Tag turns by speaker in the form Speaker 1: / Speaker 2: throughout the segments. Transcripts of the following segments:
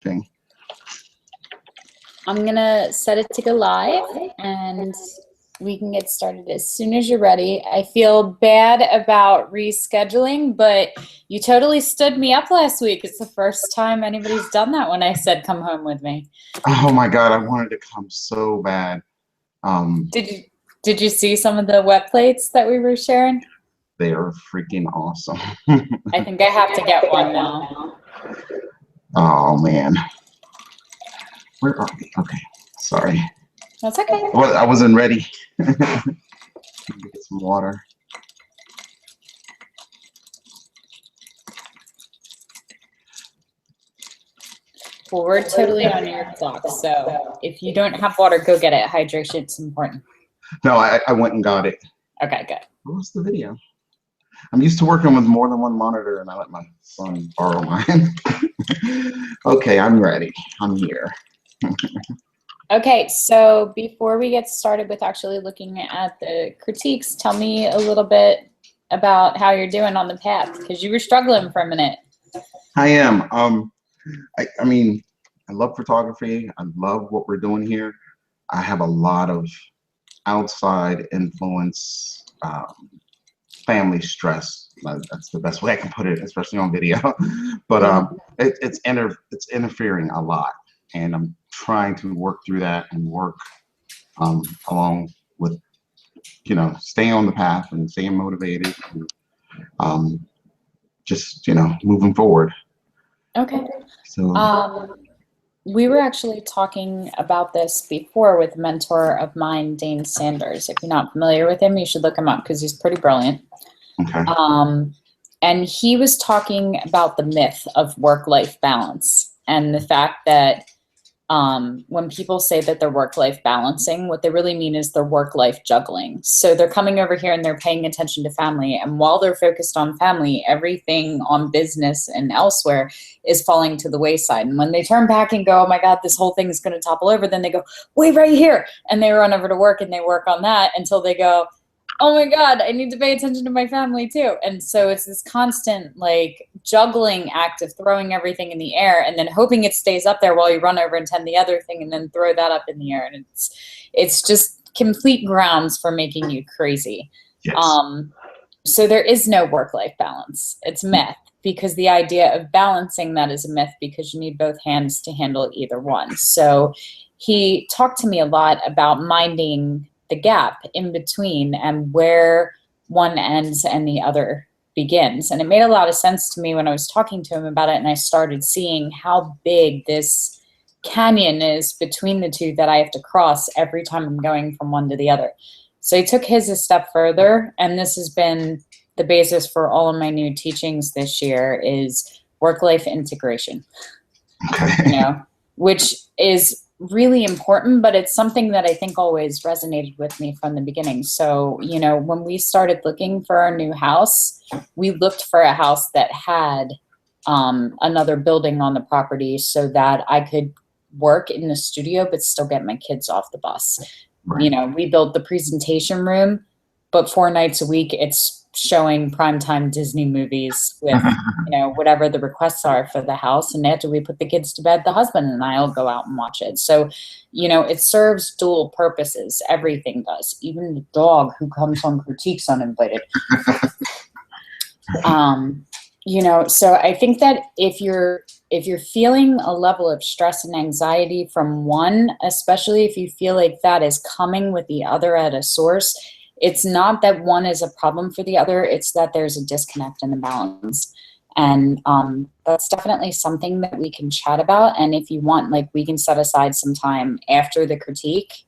Speaker 1: thing.
Speaker 2: I'm gonna set it to go live and we can get started as soon as you're ready. I feel bad about rescheduling, but you totally stood me up last week. It's the first time anybody's done that when I said come home with me.
Speaker 1: Oh my God, I wanted to come so bad.
Speaker 2: Did you see some of the wet plates that we were sharing?
Speaker 1: They are freaking awesome.
Speaker 2: I think I have to get one now.
Speaker 1: Oh man. Where are we? Okay, sorry.
Speaker 2: That's okay.
Speaker 1: Well, I wasn't ready. Get some water.
Speaker 2: Well, we're totally on your clock, so if you don't have water, go get it. Hydration's important.
Speaker 1: No, I went and got it.
Speaker 2: Okay, good.
Speaker 1: What's the video? I'm used to working with more than one monitor, and I let my son borrow mine. Okay, I'm ready. I'm here.
Speaker 2: Okay, so before we get started with actually looking at the critiques, tell me a little bit about how you're doing on the path, because you were struggling for a minute.
Speaker 1: I am. I mean, I love photography. I love what we're doing here. I have a lot of outside influence, family stress. That's the best way I can put it, especially on video. But it's interfering a lot, and I'm trying to work through that and work along with, staying on the path and staying motivated, and just moving forward.
Speaker 2: Okay.
Speaker 1: So
Speaker 2: we were actually talking about this before with a mentor of mine, Dane Sanders. If you're not familiar with him, you should look him up because he's pretty brilliant.
Speaker 1: okay.
Speaker 2: And he was talking about the myth of work-life balance and the fact that when people say that they're work-life balancing, what they really mean is they're work-life juggling. So they're coming over here and they're paying attention to family. And while they're focused on family, everything on business and elsewhere is falling to the wayside. And when they turn back and go, oh my God, this whole thing is going to topple over, then they go, wait, right here. And they run over to work and they work on that until they go, oh my God, I need to pay attention to my family too. And so it's this constant like juggling act of throwing everything in the air and then hoping it stays up there while you run over and tend the other thing and then throw that up in the air. And it's just complete grounds for making you crazy.
Speaker 1: Yes.
Speaker 2: So there is no work-life balance. It's myth, because the idea of balancing that is a myth because you need both hands to handle either one. So he talked to me a lot about minding the gap in between and where one ends and the other begins. And it made a lot of sense to me when I was talking to him about it, and I started seeing how big this canyon is between the two that I have to cross every time I'm going from one to the other. So I took his a step further, and this has been the basis for all of my new teachings this year is work-life integration.
Speaker 1: Okay.
Speaker 2: Which is really important, but it's something that I think always resonated with me from the beginning. So, when we started looking for our new house, we looked for a house that had another building on the property so that I could work in the studio but still get my kids off the bus. Right. We built the presentation room, but 4 nights a week it's showing primetime Disney movies with, whatever the requests are for the house. And after we put the kids to bed, the husband and I will go out and watch it. So, it serves dual purposes. Everything does. Even the dog who comes on critiques uninvited. So I think that if you're feeling a level of stress and anxiety from one, especially if you feel like that is coming with the other at a source, it's not that one is a problem for the other, it's that there's a disconnect in the balance. And that's definitely something that we can chat about. And if you want, we can set aside some time after the critique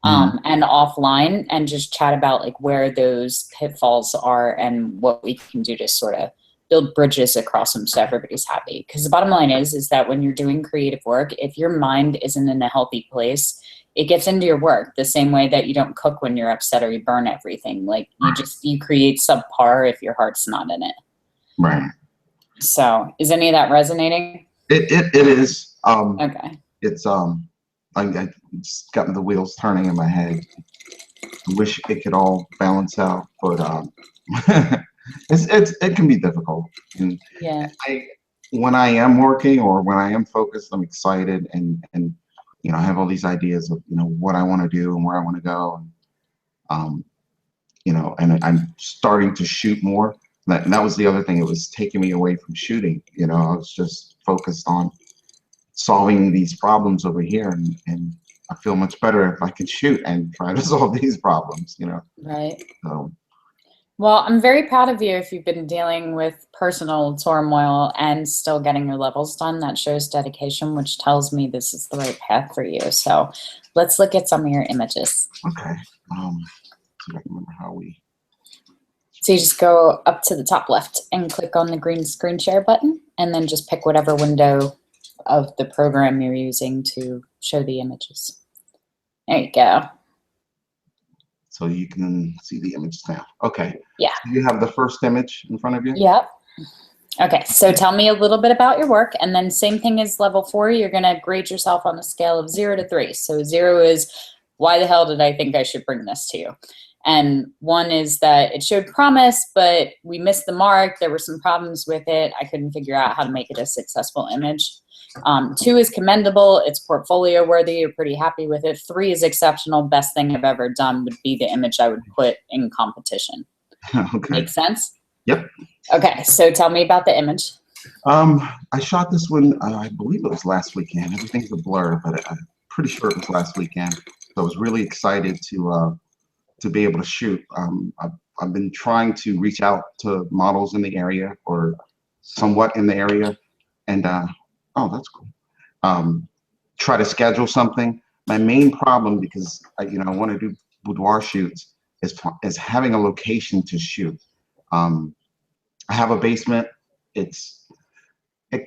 Speaker 2: and offline and just chat about where those pitfalls are and what we can do to sort of build bridges across them so everybody's happy. Because the bottom line is that when you're doing creative work, if your mind isn't in a healthy place, it gets into your work the same way that you don't cook when you're upset or you burn everything. You create subpar if your heart's not in it.
Speaker 1: Right.
Speaker 2: So is any of that resonating?
Speaker 1: It is.
Speaker 2: Okay.
Speaker 1: It's it's got the wheels turning in my head. I wish it could all balance out, but it can be difficult. And
Speaker 2: yeah.
Speaker 1: when I am working or when I am focused, I'm excited and you know, I have all these ideas of, you know, what I want to do and where I want to go. And, you know, and I'm starting to shoot more. That was the other thing. It was taking me away from shooting. You know, I was just focused on solving these problems over here, and I feel much better if I can shoot and try to solve these problems, you know.
Speaker 2: Right.
Speaker 1: So
Speaker 2: Well, I'm very proud of you if you've been dealing with personal turmoil and still getting your levels done. That shows dedication, which tells me this is the right path for you. So let's look at some of your images.
Speaker 1: okay. See if I can remember how we.
Speaker 2: So you just go up to the top left and click on the green screen share button, and then just pick whatever window of the program you're using to show the images. There you go.
Speaker 1: So you can see the images now. Okay.
Speaker 2: Yeah.
Speaker 1: So you have the first image in front of you?
Speaker 2: Yep. Okay, so tell me a little bit about your work, and then same thing as level 4, you're gonna grade yourself on a scale of 0 to 3. So 0 is, why the hell did I think I should bring this to you? And 1 is that it showed promise, but we missed the mark. There were some problems with it. I couldn't figure out how to make it a successful image. 2 is commendable. It's portfolio worthy. You're pretty happy with it. 3 is exceptional. Best thing I've ever done would be the image I would put in competition.
Speaker 1: Okay.
Speaker 2: Make sense?
Speaker 1: Yep.
Speaker 2: Okay, so tell me about the image.
Speaker 1: I shot this one, I believe it was last weekend. Everything's a blur, but I'm pretty sure it was last weekend. So I was really excited to be able to shoot. I've been trying to reach out to models in the area or somewhat in the area, and oh, that's cool. Try to schedule something. My main problem, because you know, I want to do boudoir shoots, is having a location to shoot. I have a basement. It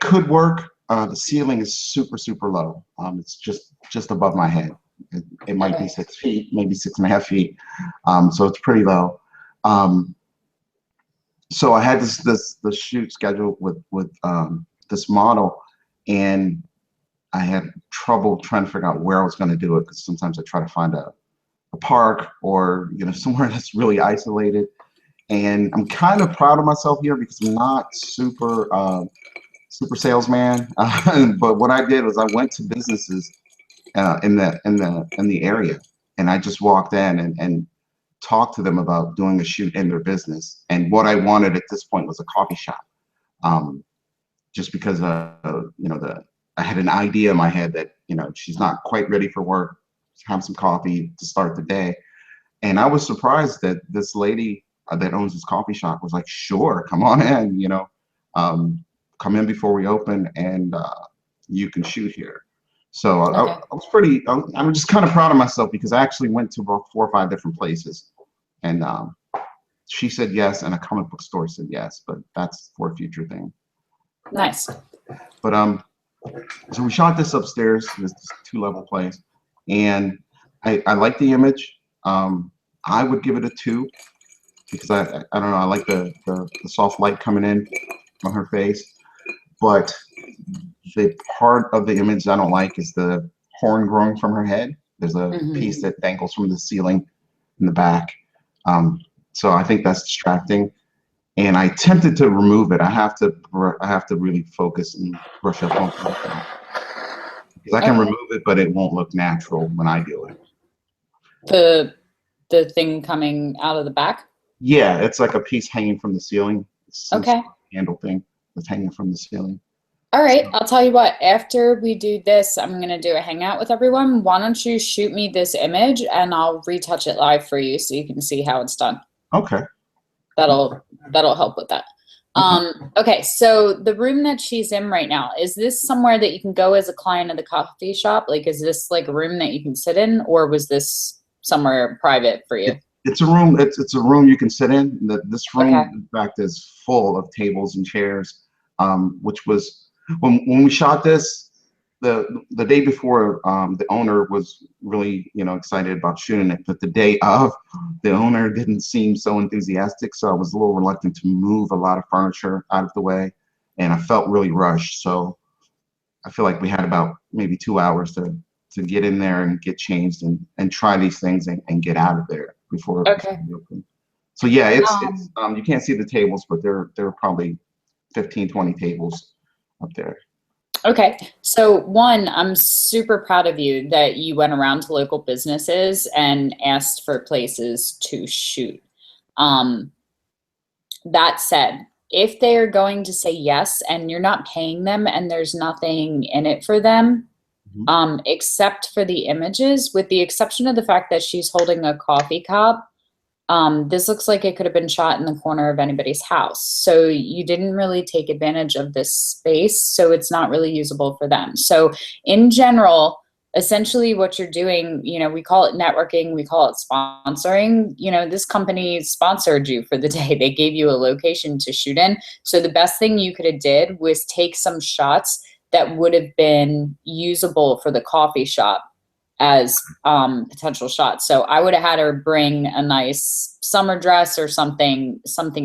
Speaker 1: could work. The ceiling is super low. It's just above my head. It might be 6 feet, maybe 6.5 feet. So it's pretty low. So I had this shoot scheduled with this model, and I had trouble trying to figure out where I was going to do it, because sometimes I try to find a park or, you know, somewhere that's really isolated. And I'm kind of proud of myself here because I'm not super salesman. But what I did was I went to businesses in the area, and I just walked in and talked to them about doing a shoot in their business. And what I wanted at this point was a coffee shop, just because you know, I had an idea in my head that, you know, she's not quite ready for work, have some coffee to start the day. And I was surprised that this lady that owns this coffee shop was like, sure, come on in, you know, come in before we open, and you can shoot here. So I was pretty, I'm just kind of proud of myself because I actually went to about 4 or 5 different places, and she said yes, and a comic book store said yes, but that's for a future thing.
Speaker 2: Nice.
Speaker 1: But so we shot this upstairs, this 2-level place, and I like the image. I would give it a 2 because I don't know, I like the soft light coming in on her face. But the part of the image I don't like is the horn growing from her head. There's a piece that dangles from the ceiling in the back. So I think that's distracting. And I attempted to remove it. I have to really focus and brush up on that. Because I can remove it, but it won't look natural when I do it.
Speaker 2: The thing coming out of the back?
Speaker 1: Yeah, it's like a piece hanging from the ceiling. It's some
Speaker 2: Okay.
Speaker 1: sort of handle thing that's hanging from the ceiling.
Speaker 2: All right, I'll tell you what, after we do this, I'm going to do a hangout with everyone. Why don't you shoot me this image and I'll retouch it live for you so you can see how it's done.
Speaker 1: Okay.
Speaker 2: That'll help with that. Okay, so the room that she's in right now, is this somewhere that you can go as a client of the coffee shop? Like, is this like a room that you can sit in, or was this somewhere private for you?
Speaker 1: It's a room. It's a room you can sit in. This room,
Speaker 2: Okay.
Speaker 1: in fact, is full of tables and chairs, which was when we shot this. The day before, the owner was really, you know, excited about shooting it, but the day of, the owner didn't seem so enthusiastic, so I was a little reluctant to move a lot of furniture out of the way, and I felt really rushed. So I feel like we had about maybe 2 hours to get in there and get changed and try these things and get out of there before we open. So yeah, it's you can't see the tables, but there are probably 15, 20 tables up there.
Speaker 2: Okay. So one, I'm super proud of you that you went around to local businesses and asked for places to shoot. Um, that said, if they are going to say yes and you're not paying them and there's nothing in it for them,
Speaker 1: Mhm.
Speaker 2: except for the images, with the exception of the fact that she's holding a coffee cup, this looks like it could have been shot in the corner of anybody's house. So you didn't really take advantage of this space, so it's not really usable for them. So in general, essentially what you're doing, you know, we call it networking, we call it sponsoring. You know, this company sponsored you for the day. They gave you a location to shoot in. So the best thing you could have did was take some shots that would have been usable for the coffee shop as potential shots. So I would have had her bring a nice summer dress or something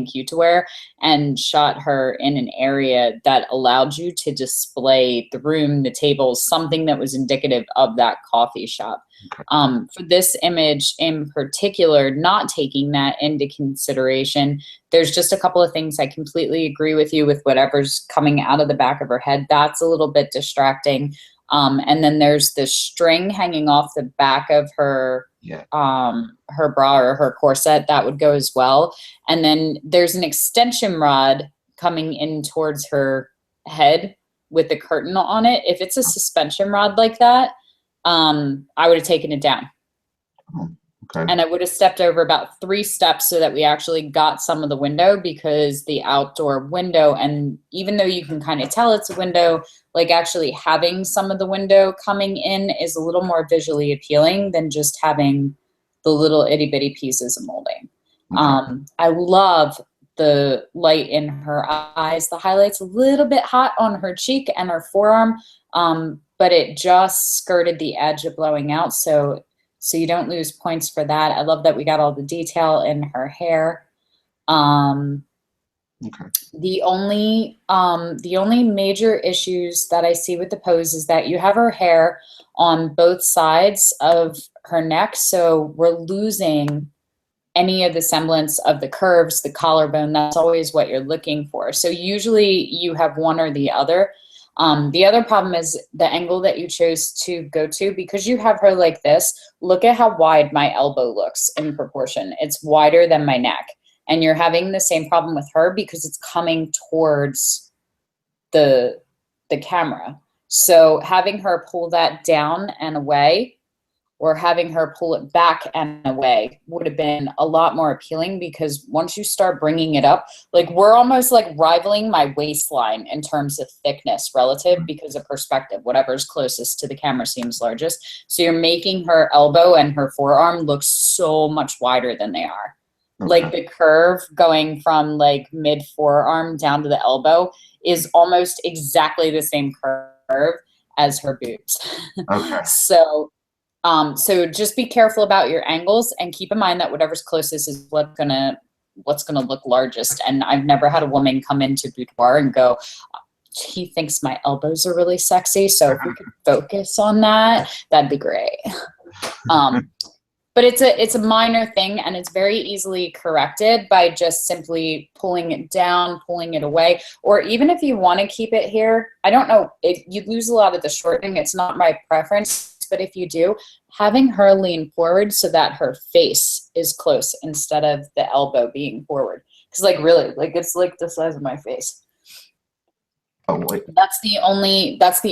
Speaker 2: cute to wear, and shot her in an area that allowed you to display the room, the tables, something that was indicative of that coffee shop.
Speaker 1: Okay.
Speaker 2: For this image in particular, not taking that into consideration, there's just a couple of things. I completely agree with you with whatever's coming out of the back of her head. That's a little bit distracting. And then there's this string hanging off the back of her
Speaker 1: Yeah.
Speaker 2: her bra or her corset that would go as well. And then there's an extension rod coming in towards her head with the curtain on it. If it's a suspension rod like that, I would have taken it down.
Speaker 1: Oh, okay.
Speaker 2: And I would have stepped over about 3 steps so that we actually got some of the window, because the outdoor window, and even though you can kind of tell it's a window, like actually having some of the window coming in is a little more visually appealing than just having the little itty bitty pieces of molding.
Speaker 1: Okay.
Speaker 2: I love the light in her eyes. The highlight's a little bit hot on her cheek and her forearm, but it just skirted the edge of blowing out. So you don't lose points for that. I love that we got all the detail in her hair. Um,
Speaker 1: Okay.
Speaker 2: the only major issues that I see with the pose is that you have her hair on both sides of her neck, so we're losing any of the semblance of the curves, the collarbone. That's always what you're looking for. So usually you have one or the other. The other problem is the angle that you chose to go to, because you have her like this. Look at how wide my elbow looks in proportion. It's wider than my neck. And you're having the same problem with her because it's coming towards the camera. So having her pull that down and away, or having her pull it back and away, would have been a lot more appealing, because once you start bringing it up, like we're almost like rivaling my waistline in terms of thickness relative, because of perspective, whatever's closest to the camera seems largest. So you're making her elbow and her forearm look so much wider than they are. Like
Speaker 1: Okay.
Speaker 2: the curve going from like mid forearm down to the elbow is almost exactly the same curve as her boobs.
Speaker 1: Okay.
Speaker 2: So just be careful about your angles, and keep in mind that whatever's closest is what's gonna look largest. And I've never had a woman come into boudoir and go, he thinks my elbows are really sexy, so if we could focus on that, that'd be great. But it's a minor thing, and it's very easily corrected by just simply pulling it down, pulling it away. Or even if you want to keep it here, I don't know, you lose a lot of the shortening. It's not my preference. But if you do, having her lean forward so that her face is close instead of the elbow being forward. Because like really, like it's like the size of my face.
Speaker 1: Oh wait.
Speaker 2: That's the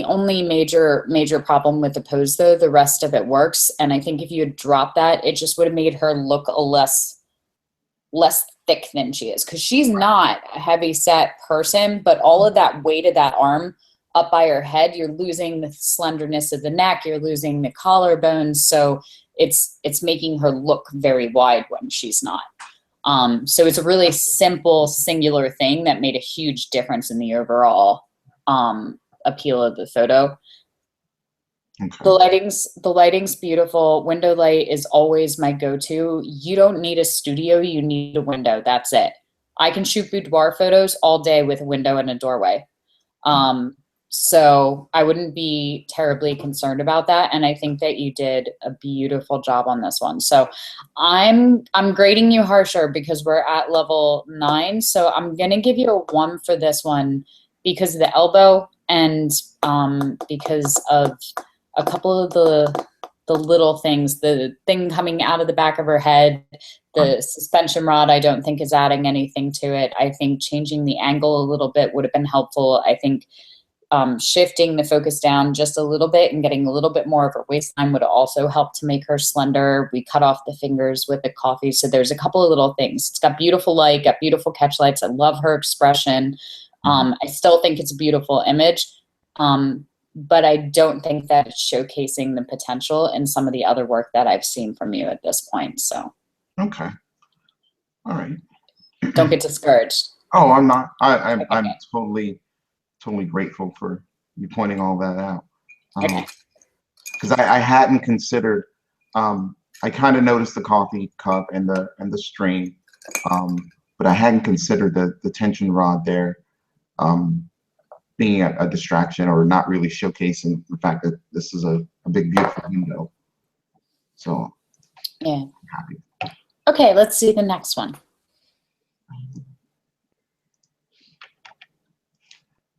Speaker 2: only major problem with the pose though. The rest of it works. And I think if you had dropped that, it just would have made her look a less thick than she is. Because she's not a heavy set person, but all of that weight of that arm up by her head, you're losing the slenderness of the neck, you're losing the collarbone, so it's making her look very wide when she's not. So it's a really simple, singular thing that made a huge difference in the overall appeal of the photo.
Speaker 1: Okay.
Speaker 2: The lighting's beautiful. Window light is always my go-to. You don't need a studio, you need a window. That's it. I can shoot boudoir photos all day with a window and a doorway. So I wouldn't be terribly concerned about that. And I think that you did a beautiful job on this one. So I'm grading you harsher because we're at level 9. So I'm going to give you a 1 for this one, because of the elbow and because of a couple of the little things, the thing coming out of the back of her head, the suspension rod, I don't think is adding anything to it. I think changing the angle a little bit would have been helpful. I think shifting the focus down just a little bit and getting a little bit more of her waistline would also help to make her slender. We cut off the fingers with the coffee. So there's a couple of little things. It's got beautiful light, got beautiful catch lights. I love her expression. I still think it's a beautiful image. But I don't think that it's showcasing the potential in some of the other work that I've seen from you at this point. So.
Speaker 1: Okay. All right.
Speaker 2: Don't get discouraged.
Speaker 1: Oh, I'm not. I'm totally grateful for you pointing all that out.
Speaker 2: Okay.
Speaker 1: Because I hadn't considered. I kind of noticed the coffee cup and the string, but I hadn't considered the tension rod there. Being a distraction or not really showcasing the fact that this is a big, beautiful window. So,
Speaker 2: yeah.
Speaker 1: I'm happy.
Speaker 2: Okay, let's see the next one.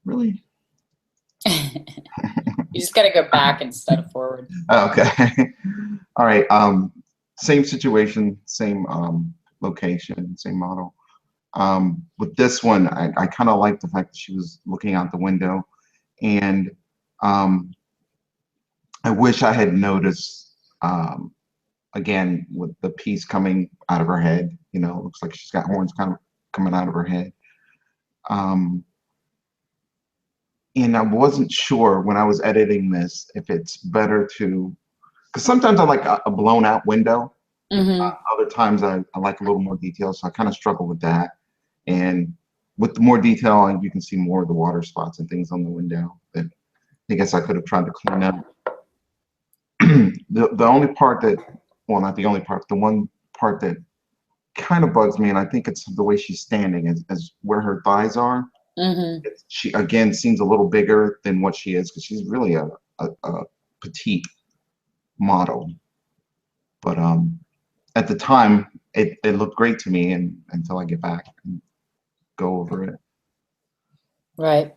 Speaker 1: Really?
Speaker 2: You just got to go back instead of forward.
Speaker 1: Okay. All right. Same situation, same location, same model. With this one, I kind of like the fact that she was looking out the window, and I wish I had noticed, again, with the piece coming out of her head, you know, it looks like she's got horns kind of coming out of her head. And I wasn't sure when I was editing this if it's better to, because sometimes I like a blown out window. Other times I like a little more detail, so I kind of struggle with that. And with the more detail, you can see more of the water spots and things on the window that I guess I could have tried to clean up. The only part that, well, not the only part, the one part that kind of bugs me, and I think it's the way she's standing, is where her thighs are. She, again, seems a little bigger than what she is, because she's really a petite model. But at the time, it looked great to me, and until I get back and go over it.
Speaker 2: Right.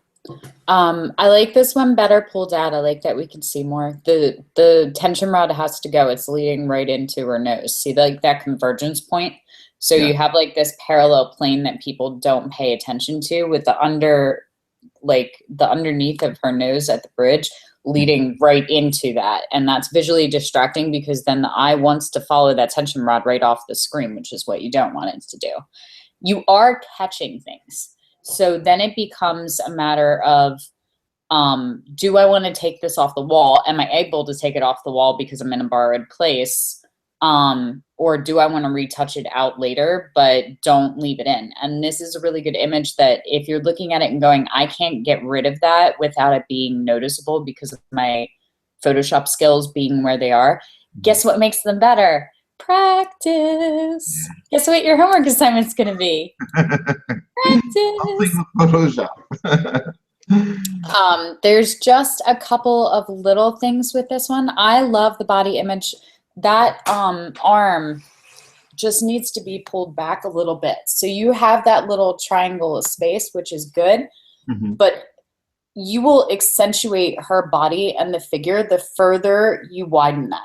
Speaker 2: I like this one better pulled out. I like that we can see more. The tension rod has to go. It's leading right into her nose. See, like that convergence point? So
Speaker 1: Yeah.
Speaker 2: you have like this parallel plane that people don't pay attention to with the underneath of her nose at the bridge leading right into that. And that's visually distracting because then the eye wants to follow that tension rod right off the screen, which is what you don't want it to do. You are catching things. So then it becomes a matter of, do I want to take this off the wall? Am I able to take it off the wall because I'm in a borrowed place? Or do I want to retouch it out later, but don't leave it in? And this is a really good image that if you're looking at it and going, I can't get rid of that without it being noticeable because of my Photoshop skills being where they are. Guess what makes them better? Practice. Guess what your homework assignment's going to be? Practice.
Speaker 1: Photoshop.
Speaker 2: There's just a couple of little things with this one. I love the body image. That arm just needs to be pulled back a little bit. So you have that little triangle of space, which is good, but you will accentuate her body and the figure the further you widen that.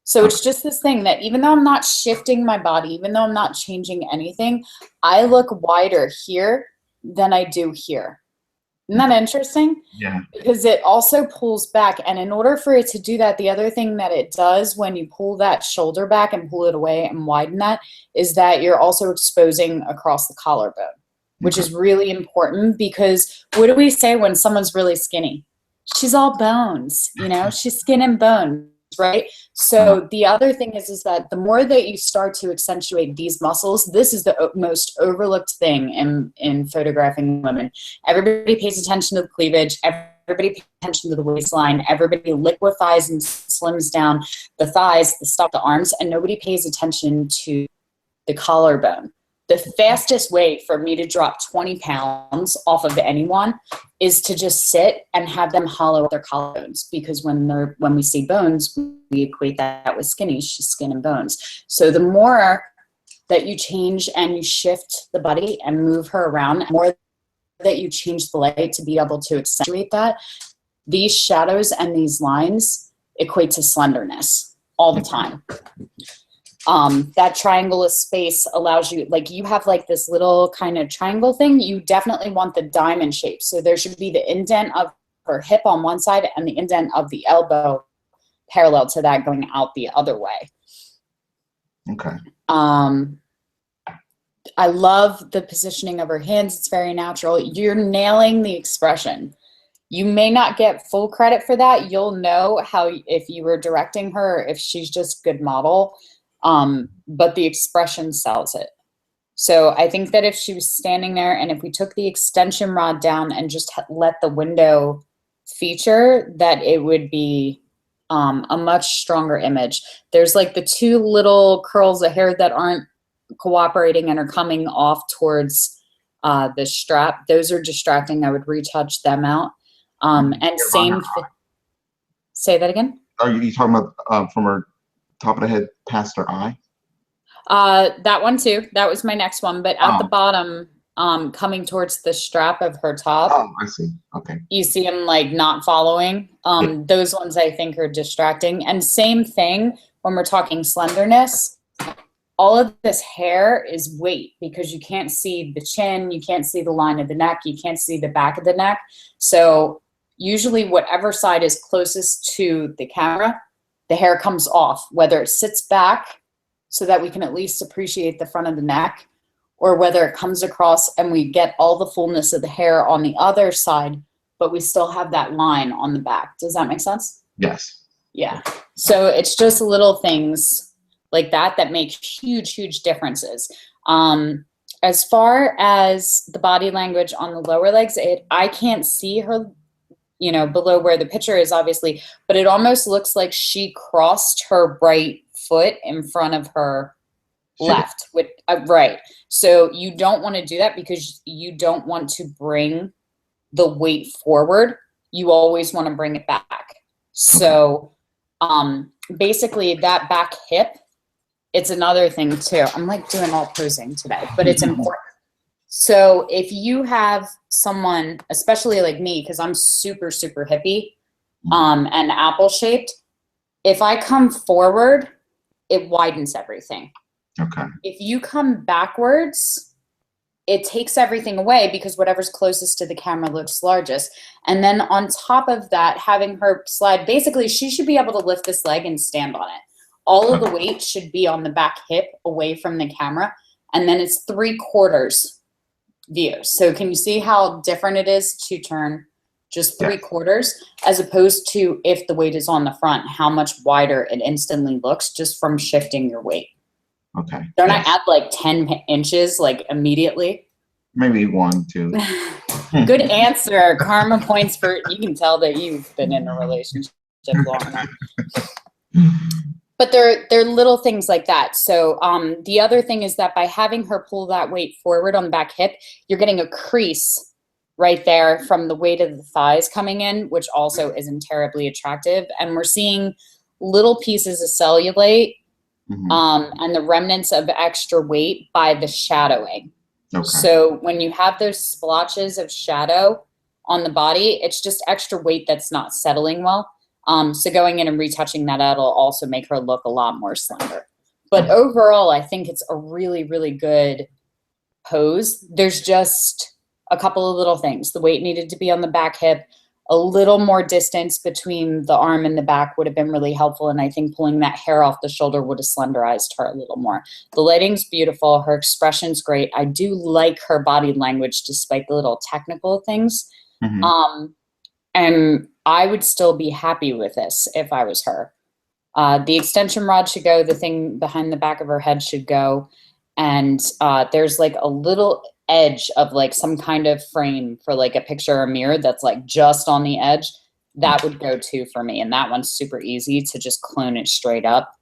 Speaker 2: So it's just this thing that even though I'm not shifting my body, even though I'm not changing anything, I look wider here than I do here. Isn't that interesting?
Speaker 1: Yeah.
Speaker 2: Because it also pulls back. And in order for it to do that, the other thing that it does when you pull that shoulder back and pull it away and widen that is that you're also exposing across the collarbone, which is really important because what do we say when someone's really skinny? She's all bones, you know, she's skin and bone. Right. So the other thing is that the more that you start to accentuate these muscles, this is the most overlooked thing in photographing women. Everybody pays attention to the cleavage. Everybody pays attention to the waistline. Everybody liquefies and slims down the thighs, the stuff, the arms, and nobody pays attention to the collarbone. The fastest way for me to drop 20 pounds off of anyone is to just sit and have them hollow out their collarbones, because when we see bones, we equate that with skinny. She's skin and bones. So the more that you change and you shift the body and move her around, the more that you change the light to be able to accentuate that, these shadows and these lines equate to slenderness all the time. That triangle of space allows you, like you have like this little kind of triangle thing, you definitely want the diamond shape. So there should be the indent of her hip on one side and the indent of the elbow parallel to that going out the other way.
Speaker 1: Okay.
Speaker 2: I love the positioning of her hands. It's very natural. You're nailing the expression. You may not get full credit for that. You'll know how, if you were directing her, if she's just a good model. But the expression sells it. So I think that if she was standing there and if we took the extension rod down and just let the window feature, that it would be a much stronger image. There's like the two little curls of hair that aren't cooperating and are coming off towards the strap. Those are distracting. I would retouch them out. And same, say that again?
Speaker 1: Are you talking about from her top of the head past her eye?
Speaker 2: That one too. That was my next one. But at the bottom, coming towards the strap of her top.
Speaker 1: Oh, I see. Okay.
Speaker 2: You see them like not following. Those ones I think are distracting. And same thing when we're talking slenderness. All of this hair is weight because you can't see the chin, you can't see the line of the neck, you can't see the back of the neck. So usually whatever side is closest to the camera, the hair comes off, whether it sits back so that we can at least appreciate the front of the neck, or whether it comes across and we get all the fullness of the hair on the other side, but we still have that line on the back. Does that make sense?
Speaker 1: Yes.
Speaker 2: Yeah. So it's just little things like that that make huge, huge differences. As far as the body language on the lower legs, I can't see her, you know, below where the picture is, obviously, but it almost looks like she crossed her right foot in front of her left. With right. So you don't want to do that because you don't want to bring the weight forward. You always want to bring it back. So basically that back hip, it's another thing too. I'm like doing all posing today, but it's important. So if you have someone, especially like me, because I'm super, super hippie and apple shaped, if I come forward, it widens everything.
Speaker 1: Okay.
Speaker 2: If you come backwards, it takes everything away because whatever's closest to the camera looks largest. And then on top of that, having her slide, basically she should be able to lift this leg and stand on it. All of the weight should be on the back hip away from the camera. And then it's 3/4 view. So can you see how different it is to turn just 3/4 as opposed to if the weight is on the front, how much wider it instantly looks just from shifting your weight.
Speaker 1: Okay.
Speaker 2: Don't I add like 10 inches like immediately?
Speaker 1: Maybe 1, 2.
Speaker 2: Good answer. Karma points for, you can tell that you've been in a relationship long enough. But they're little things like that. So the other thing is that by having her pull that weight forward on the back hip, you're getting a crease right there from the weight of the thighs coming in, which also isn't terribly attractive. And we're seeing little pieces of cellulite and the remnants of extra weight by the shadowing. Okay. So when you have those splotches of shadow on the body, it's just extra weight that's not settling well. So going in and retouching that out will also make her look a lot more slender. But overall, I think it's a really, really good pose. There's just a couple of little things. The weight needed to be on the back hip. A little more distance between the arm and the back would have been really helpful. And I think pulling that hair off the shoulder would have slenderized her a little more. The lighting's beautiful. Her expression's great. I do like her body language despite the little technical things. And I would still be happy with this if I was her. The extension rod should go. The thing behind the back of her head should go. And there's like a little edge of like some kind of frame for like a picture or a mirror that's like just on the edge. That would go too for me. And that one's super easy to just clone it straight up.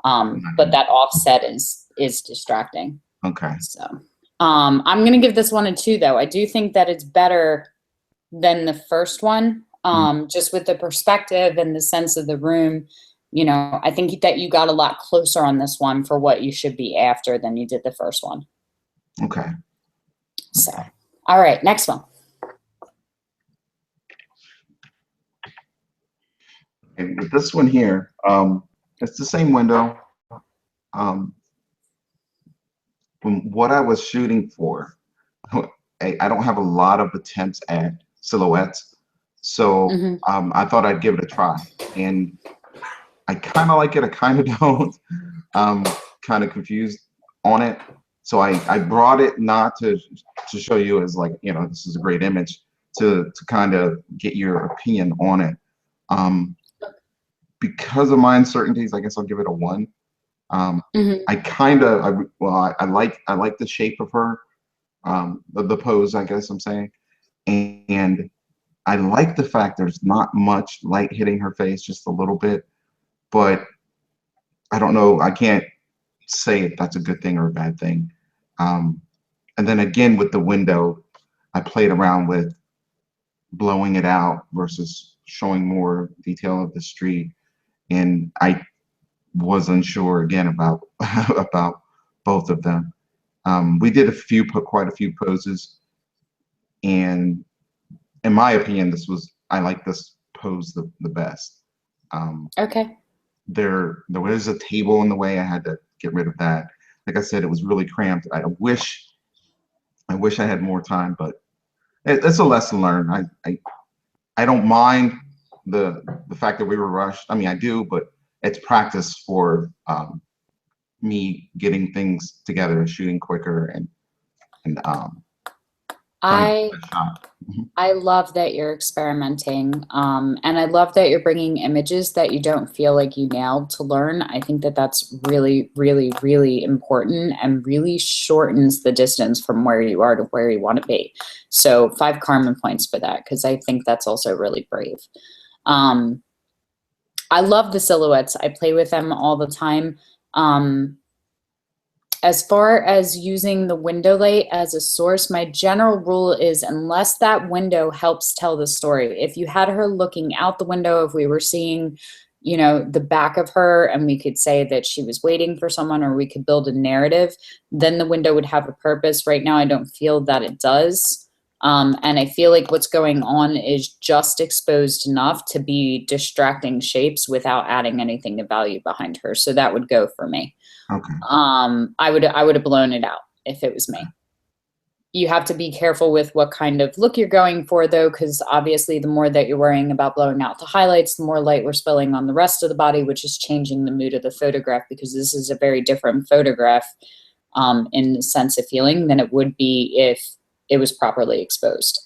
Speaker 2: But that offset is distracting. Okay. So I'm going to give this one a 2 though. I do think that it's better than the first one, just with the perspective and the sense of the room. You know, I think that you got a lot closer on this one for what you should be after than you did the first one.
Speaker 1: Okay.
Speaker 2: So, all right, next one.
Speaker 1: And with this one here, it's the same window. Um, from what I was shooting for, I don't have a lot of attempts at silhouettes, so
Speaker 2: Hmm.
Speaker 1: I thought I'd give it a try. And I kind of like it, I kind of don't. Kind of confused on it. So I brought it not to show you as like, you know, this is a great image, to kind of get your opinion on it. Um, because of my uncertainties, I guess I'll give it a one.
Speaker 2: Hmm.
Speaker 1: I kind of, I like the shape of her, the pose, I guess I'm saying, and I like the fact there's not much light hitting her face, just a little bit, but I don't know, I can't say if that's a good thing or a bad thing. Um, and then again with the window, I played around with blowing it out versus showing more detail of the street, and I was unsure again about about both of them. We did put quite a few poses, and in my opinion, I like this pose the best. Um,
Speaker 2: Okay.
Speaker 1: there was a table in the way. I had to get rid of that. Like I said, it was really cramped. I wish I had more time, but it's a lesson learned. I don't mind the fact that we were rushed. I mean, I do, but it's practice for me getting things together and shooting quicker and trying to get
Speaker 2: I
Speaker 1: the shot. Mhm.
Speaker 2: I love that you're experimenting, and I love that you're bringing images that you don't feel like you nailed to learn. I think that that's really, really, really important and really shortens the distance from where you are to where you want to be. So 5 karma points for that, because I think that's also really brave. Um, I love the silhouettes. I play with them all the time. Um, as far as using the window light as a source, my general rule is unless that window helps tell the story. If you had her looking out the window, if we were seeing, you know, the back of her and we could say that she was waiting for someone or we could build a narrative, then the window would have a purpose. Right now, I don't feel that it does. And I feel like what's going on is just exposed enough to be distracting shapes without adding anything of value behind her. So that would go for me.
Speaker 1: Okay.
Speaker 2: I would have blown it out if it was me. You have to be careful with what kind of look you're going for, though, because obviously the more that you're worrying about blowing out the highlights, the more light we're spilling on the rest of the body, which is changing the mood of the photograph, because this is a very different photograph in the sense of feeling than it would be if it was properly exposed.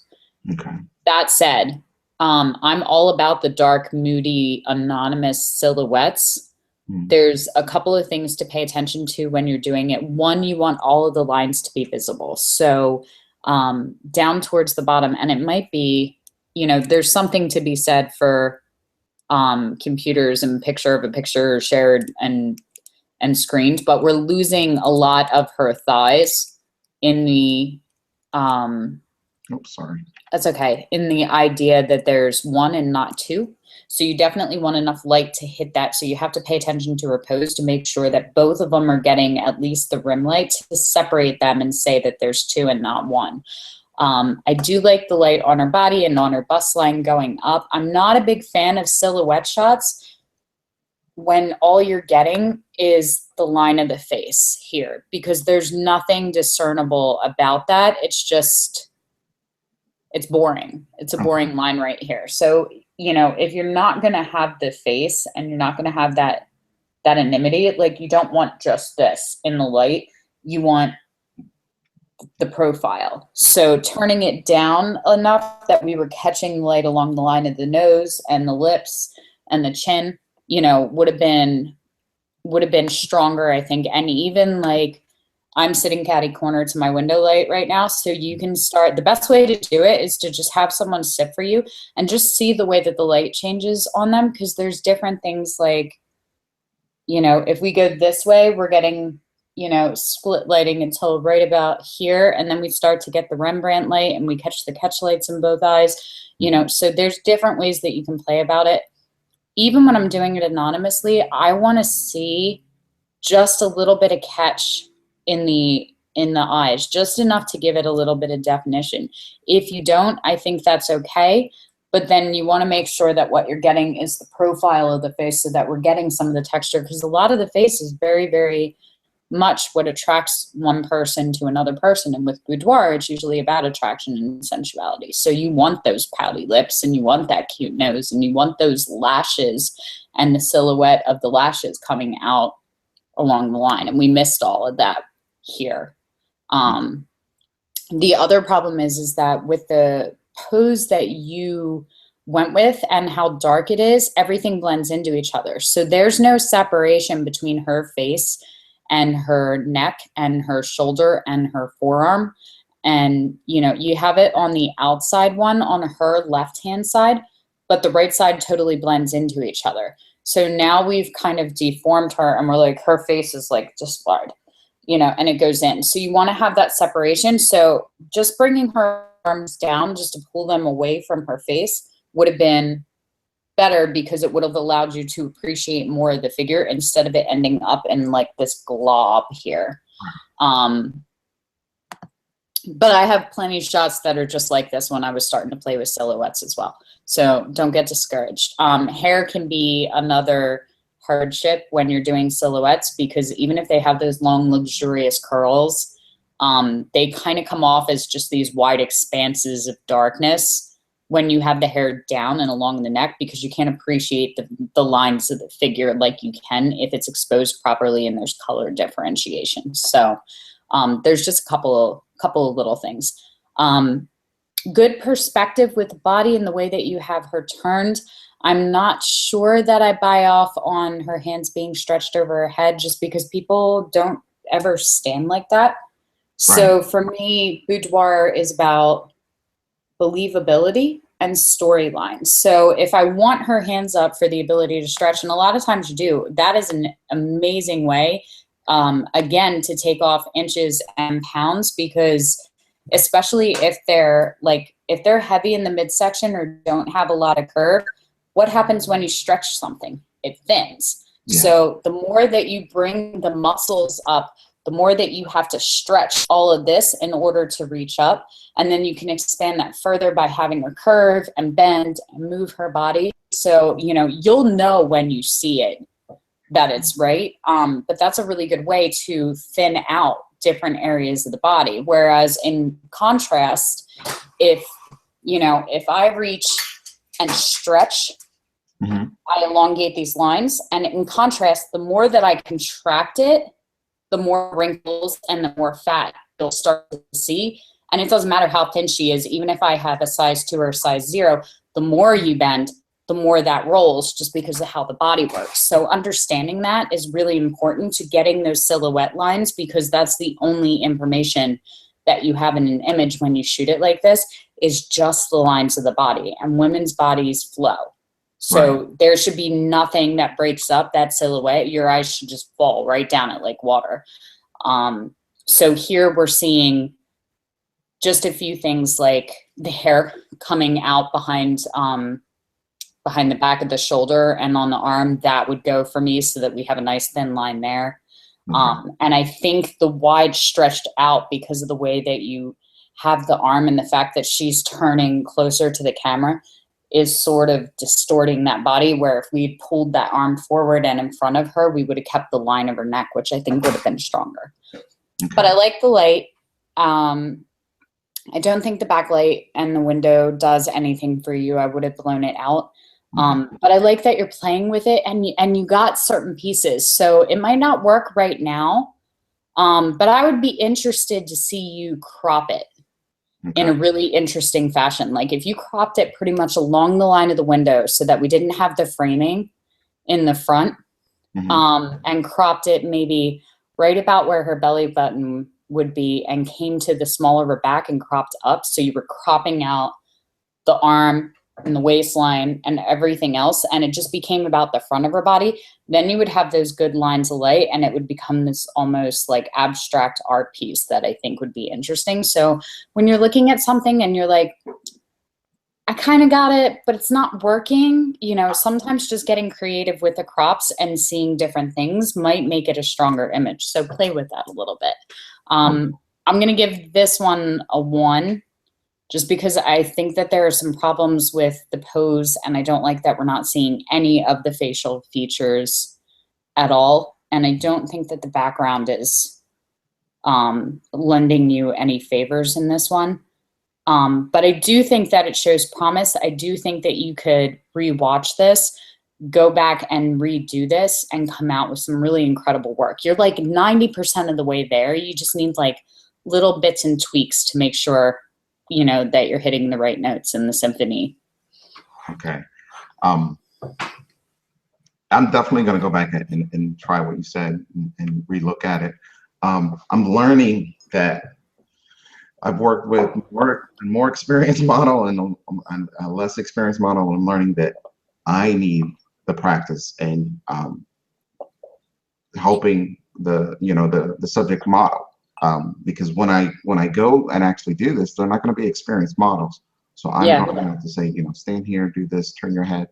Speaker 1: Okay.
Speaker 2: That said, I'm all about the dark, moody, anonymous silhouettes.
Speaker 1: Mm.
Speaker 2: There's a couple of things to pay attention to when you're doing it. One, you want all of the lines to be visible. So down towards the bottom, and it might be, you know, there's something to be said for computers and picture of a picture shared and screened, but we're losing a lot of her thighs in the
Speaker 1: Oh, sorry.
Speaker 2: that's okay. In the idea that there's one and not two. So you definitely want enough light to hit that. So you have to pay attention to her pose to make sure that both of them are getting at least the rim light to separate them and say that there's two and not one. I do like the light on her body and on her bust line going up. I'm not a big fan of silhouette shots when all you're getting is the line of the face here, because there's nothing discernible about that. It's boring. It's a
Speaker 1: Okay.
Speaker 2: boring line right here. So, you know, if you're not going to have the face and you're not going to have that anonymity, like you don't want just this in the light, you want the profile. So turning it down enough that we were catching light along the line of the nose and the lips and the chin, you know, would have been stronger, I think. And even like I'm sitting catty corner to my window light right now. So you can start, the best way to do it is to just have someone sit for you and just see the way that the light changes on them. Cause there's different things like, you know, if we go this way, we're getting, you know, split lighting until right about here. And then we start to get the Rembrandt light and we catch the catch lights in both eyes, you know, so there's different ways that you can play about it. Even when I'm doing it anonymously, I want to see just a little bit of catch in the eyes, just enough to give it a little bit of definition. If you don't, I think that's okay, but then you want to make sure that what you're getting is the profile of the face so that we're getting some of the texture, because a lot of the face is very, very much what attracts one person to another person. And with boudoir, it's usually about attraction and sensuality. So you want those pouty lips, and you want that cute nose, and you want those lashes and the silhouette of the lashes coming out along the line. And we missed all of that here. The other problem is that with the pose that you went with and how dark it is, everything blends into each other. So there's no separation between her face and her neck and her shoulder and her forearm. And, you know, you have it on the outside one on her left-hand side, but the right side totally blends into each other. So now we've kind of deformed her, and we're like, her face is like just wide, you know, and it goes in. So you want to have that separation. So just bringing her arms down just to pull them away from her face would have been better, because it would have allowed you to appreciate more of the figure instead of it ending up in like this glob here. But I have plenty of shots that are just like this when I was starting to play with silhouettes as well. So don't get discouraged. Hair can be another hardship when you're doing silhouettes, because even if they have those long, luxurious curls, they kind of come off as just these wide expanses of darkness when you have the hair down and along the neck, because you can't appreciate the lines of the figure like you can if it's exposed properly and there's color differentiation. So there's just a couple of little things. Good perspective with the body and the way that you have her turned. I'm not sure that I buy off on her hands being stretched over her head, just because people don't ever stand like that. Right. So for me, boudoir is about believability and storylines. So if I want her hands up for the ability to stretch, and a lot of times you do, that is an amazing way, again, to take off inches and pounds, because especially if they're heavy in the midsection or don't have a lot of curve, what happens when you stretch something? It thins. Yeah. So the more that you bring the muscles up, the more that you have to stretch all of this in order to reach up. And then you can expand that further by having her curve and bend and move her body. So, you know, you'll know when you see it that it's right. But that's a really good way to thin out different areas of the body. Whereas in contrast, if I reach and stretch, I elongate these lines. And in contrast, the more that I contract it, the more wrinkles and the more fat you'll start to see. And it doesn't matter how thin she is, even if I have a size 2 or a size 0, the more you bend, the more that rolls, just because of how the body works. So understanding that is really important to getting those silhouette lines, because that's the only information that you have in an image when you shoot it like this, is just the lines of the body. And women's bodies flow. So there should be nothing that breaks up that silhouette. Your eyes should just fall right down it like water. So here we're seeing just a few things, like the hair coming out behind the back of the shoulder and on the arm. That would go for me, so that we have a nice thin line there. And I think the wide stretched out, because of the way that you have the arm and the fact that she's turning closer to the camera, is sort of distorting that body, where if we pulled that arm forward and in front of her, we would have kept the line of her neck, which I think would have been stronger. But I like the light. I don't think the backlight and the window does anything for you. I would have blown it out. But I like that you're playing with it, and you got certain pieces. So it might not work right now, but I would be interested to see you crop it in a really interesting fashion. Like if you cropped it pretty much along the line of the window, so that we didn't have the framing in the front, and cropped it maybe right about where her belly button would be, and came to the small of her back and cropped up. So you were cropping out the arm and the waistline and everything else, and it just became about the front of her body. Then you would have those good lines of light, and it would become this almost like abstract art piece that I think would be interesting. So when you're looking at something and you're like, I kind of got it, but it's not working, you know, sometimes just getting creative with the crops and seeing different things might make it a stronger image. So play with that a little bit. I'm going to give this one a 1. just because I think that there are some problems with the pose, and I don't like that we're not seeing any of the facial features at all. And I don't think that the background is lending you any favors in this one. But I do think that it shows promise. I do think that you could rewatch this, go back and redo this, and come out with some really incredible work. You're like 90% of the way there. You just need like little bits and tweaks to make sure, you know, that you're hitting the right notes in the symphony.
Speaker 1: Okay. I'm definitely going to go back and try what you said and relook at it. I'm learning that I've worked with more experienced model and a less experienced model. And I'm learning that I need the practice and helping the subject model, because when I go and actually do this, they're not going to be experienced models. So I'm going to have to say, stand here, do this, turn your head.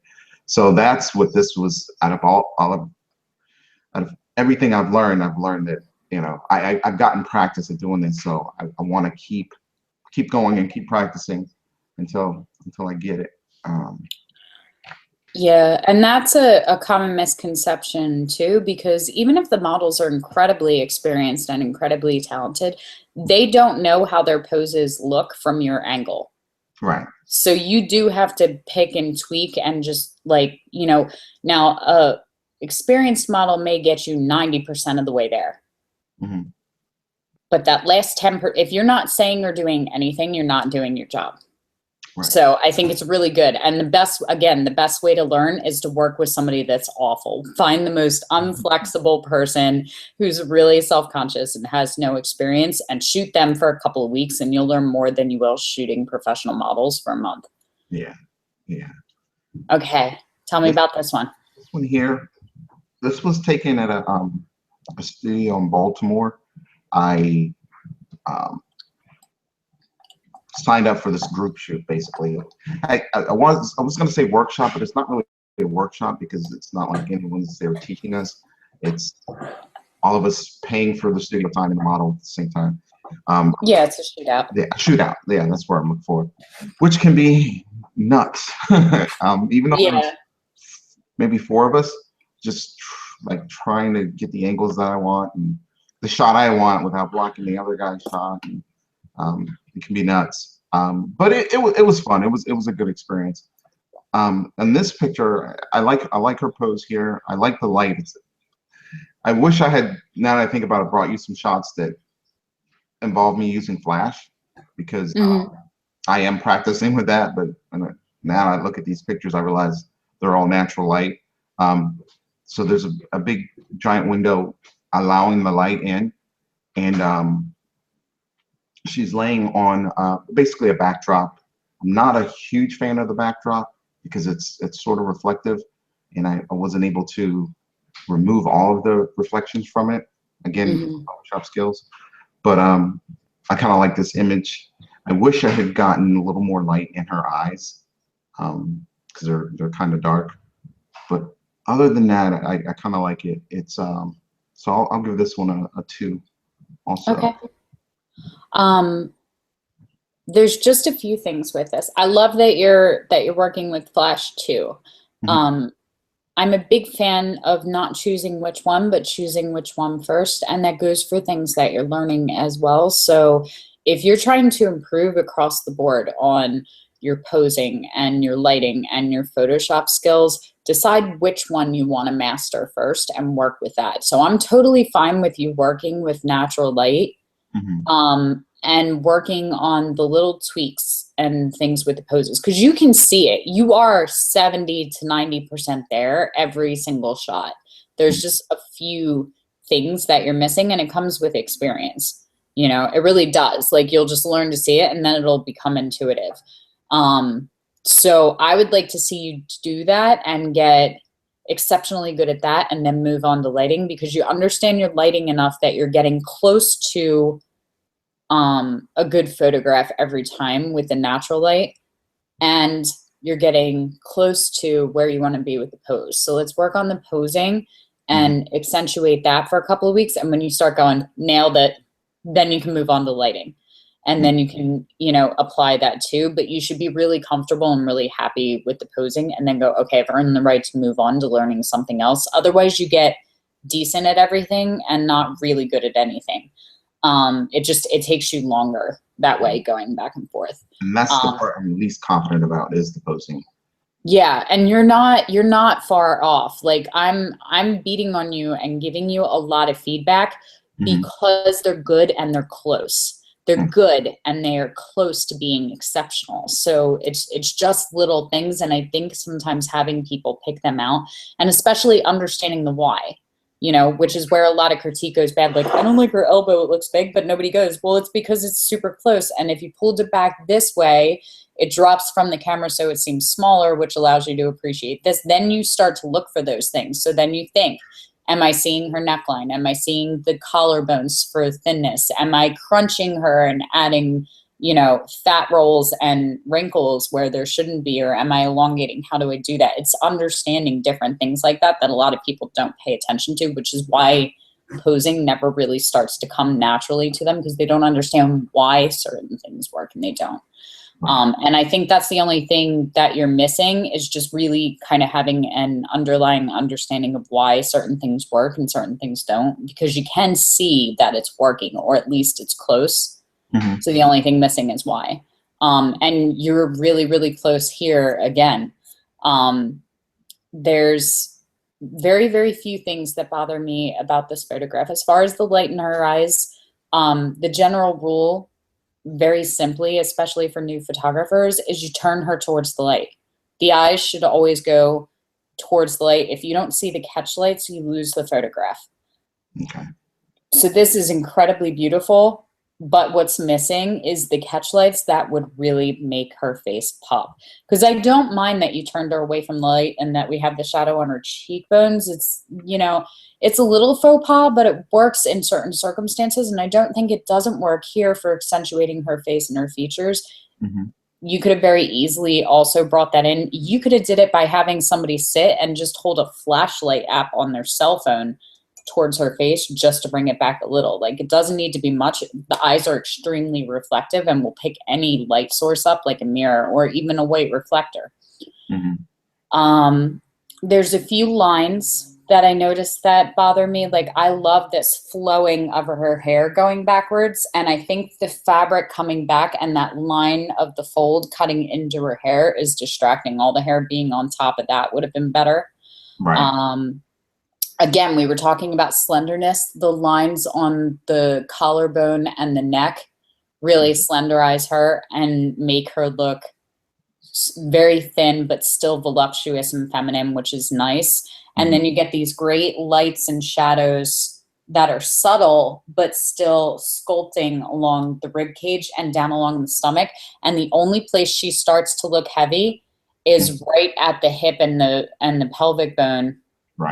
Speaker 1: So that's what this was. Out of everything I've learned that I've gotten practice at doing this. So I want to keep going and keep practicing until I get it.
Speaker 2: Yeah, and that's a common misconception too, because even if the models are incredibly experienced and incredibly talented, they don't know how their poses look from your angle.
Speaker 1: Right.
Speaker 2: So you do have to pick and tweak and just like, now a experienced model may get you 90% of the way there.
Speaker 1: Mm-hmm.
Speaker 2: But that last 10%, if you're not saying or doing anything, you're not doing your job.
Speaker 1: Right.
Speaker 2: So I think it's really good. And the best way to learn is to work with somebody that's awful. Find the most unflexible person who's really self-conscious and has no experience, and shoot them for a couple of weeks, and you'll learn more than you will shooting professional models for a month.
Speaker 1: Yeah. Yeah.
Speaker 2: Okay. Tell me about this one.
Speaker 1: This one here, this was taken at a studio in Baltimore. I signed up for this group shoot. Basically, I was going to say workshop, but it's not really a workshop because it's not like anyone's there teaching us. It's all of us paying for the studio time and the model at the same time.
Speaker 2: Yeah, it's a shootout.
Speaker 1: Yeah, shootout. Yeah, that's where I'm looking for, which can be nuts. Even though there's maybe 4 of us, just like trying to get the angles that I want and the shot I want without blocking the other guy's shot. And, it can be nuts, but it was fun. It was a good experience. And this picture, I like her pose here. I like the light. I wish I had, now that I think about it, brought you some shots that involve me using flash, because I am practicing with that. But now I look at these pictures, I realize they're all natural light. So there's a big giant window allowing the light in, and she's laying on basically a backdrop. I'm not a huge fan of the backdrop because it's sort of reflective, and I wasn't able to remove all of the reflections from it. Again, Photoshop skills. But I kind of like this image. I wish I had gotten a little more light in her eyes, because they're kind of dark. But other than that, I kind of like it. It's so I'll give this one a 2 also.
Speaker 2: Okay. There's just a few things with this. I love that you're working with flash too. I'm a big fan of not choosing which one, but choosing which one first, and that goes for things that you're learning as well. So if you're trying to improve across the board on your posing and your lighting and your Photoshop skills, decide which one you want to master first and work with that. So I'm totally fine with you working with natural light, and working on the little tweaks and things with the poses, because you can see it. You are 70 to 90% there every single shot. There's just a few things that you're missing, and it comes with experience. It really does. Like, you'll just learn to see it, and then it'll become intuitive. So I would like to see you do that and get exceptionally good at that, and then move on to lighting, because you understand your lighting enough that you're getting close to a good photograph every time with the natural light, and you're getting close to where you want to be with the pose. So let's work on the posing and accentuate that for a couple of weeks. And when you start going, nailed it, then you can move on to lighting. and then you can, you know, apply that too. But you should be really comfortable and really happy with the posing, and then go, okay, I've earned the right to move on to learning something else. Otherwise, you get decent at everything and not really good at anything. It takes you longer that way, going back and forth.
Speaker 1: And that's the part I'm least confident about, is the posing.
Speaker 2: Yeah, and you're not far off. Like I'm beating on you and giving you a lot of feedback because they're good and they're close. They're good and they are close to being exceptional. So it's just little things, and I think sometimes having people pick them out, and especially understanding the why, you know, which is where a lot of critique goes bad. Like, I don't like her elbow, it looks big, but nobody goes, well, it's because it's super close. And if you pulled it back this way, it drops from the camera so it seems smaller, which allows you to appreciate this. Then you start to look for those things. So then you think, am I seeing her neckline? Am I seeing the collarbones for thinness? Am I crunching her and adding, you know, fat rolls and wrinkles where there shouldn't be? Or am I elongating? How do I do that? It's understanding different things like that that a lot of people don't pay attention to, which is why posing never really starts to come naturally to them, because they don't understand why certain things work and they don't. And I think that's the only thing that you're missing, is just really kind of having an underlying understanding of why certain things work and certain things don't, because you can see that it's working, or at least it's close. So the only thing missing is why. And you're really, really close here again. There's very, very few things that bother me about this photograph. As far as the light in her eyes, the general rule, very simply, especially for new photographers, is you turn her towards the light. The eyes should always go towards the light. If you don't see the catch lights, you lose the photograph.
Speaker 1: Okay.
Speaker 2: So this is incredibly beautiful, but what's missing is the catch lights that would really make her face pop. Because I don't mind that you turned her away from the light and that we have the shadow on her cheekbones. It's, you know, it's a little faux pas, but it works in certain circumstances, and I don't think it doesn't work here for accentuating her face and her features. You could have very easily also brought that in. You could have did it by having somebody sit and just hold a flashlight app on their cell phone towards her face just to bring it back a little. Like, it doesn't need to be much. The eyes are extremely reflective and will pick any light source up, like a mirror or even a white reflector. There's a few lines that I noticed that bother me. Like, I love this flowing of her hair going backwards, and I think the fabric coming back and that line of the fold cutting into her hair is distracting. All the hair being on top of that would have been better. Again, we were talking about slenderness. The lines on the collarbone and the neck really slenderize her and make her look very thin, but still voluptuous and feminine, which is nice. And then you get these great lights and shadows that are subtle, but still sculpting along the rib cage and down along the stomach. And the only place she starts to look heavy is right at the hip and the pelvic bone.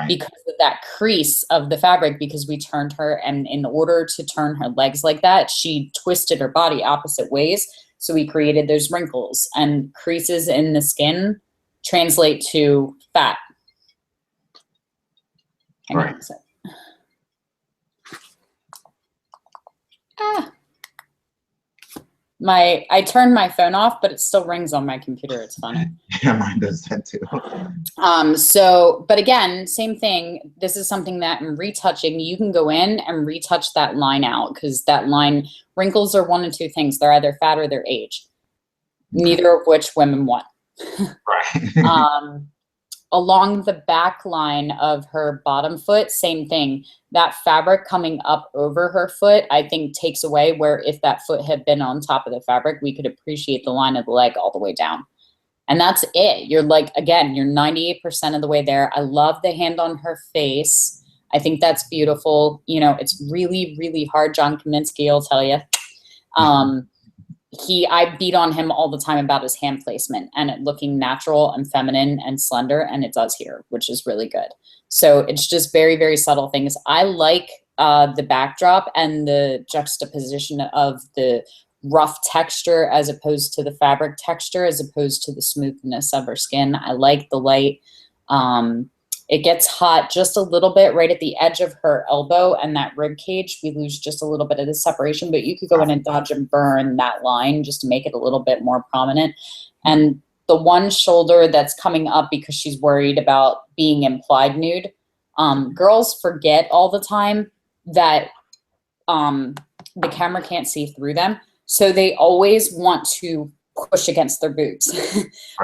Speaker 2: Because of that crease of the fabric, because we turned her, and in order to turn her legs like that, she twisted her body opposite ways. So we created those wrinkles, and creases in the skin translate to fat. Hang on a sec. I turned my phone off, but it still rings on my computer. It's funny.
Speaker 1: Yeah, mine does that too.
Speaker 2: But again, same thing. This is something that in retouching, you can go in and retouch that line out, because that line, wrinkles are one of two things. They're either fat or they're age, neither of which women want. Along the back line of her bottom foot, same thing. That fabric coming up over her foot, I think, takes away, where if that foot had been on top of the fabric, we could appreciate the line of the leg all the way down. And that's it. You're like, again, you're 98% of the way there. I love the hand on her face. I think that's beautiful. You know, it's really, really hard. John Kaminsky will tell you. I beat on him all the time about his hand placement and it looking natural and feminine and slender, and it does here, which is really good. So it's just very, very subtle things. I like the backdrop and the juxtaposition of the rough texture as opposed to the fabric texture, as opposed to the smoothness of her skin. I like the light. It gets hot just a little bit right at the edge of her elbow and that rib cage. We lose just a little bit of the separation, but you could go in and dodge and burn that line just to make it a little bit more prominent. And the one shoulder that's coming up because she's worried about being implied nude. Girls forget all the time that the camera can't see through them. So they always want to push against their boobs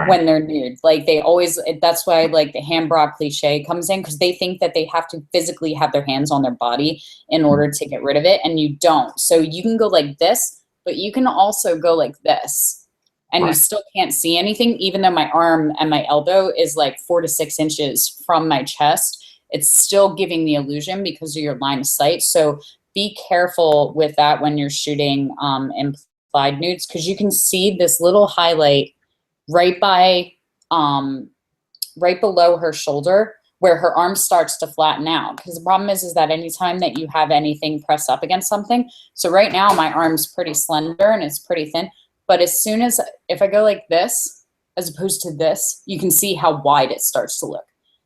Speaker 2: when they're nude. Like they always, that's why like the hand bra cliche comes in, because they think that they have to physically have their hands on their body in order to get rid of it. And you don't. So you can go like this, but you can also go like this. And you still can't see anything, even though my arm and my elbow is like 4 to 6 inches from my chest. It's still giving the illusion because of your line of sight. So be careful with that when you're shooting implied nudes, because you can see this little highlight right by, right below her shoulder where her arm starts to flatten out. Because the problem is that anytime that you have anything pressed up against something, so right now my arm's pretty slender and it's pretty thin. But as soon as, if I go like this, as opposed to this, you can see how wide it starts to look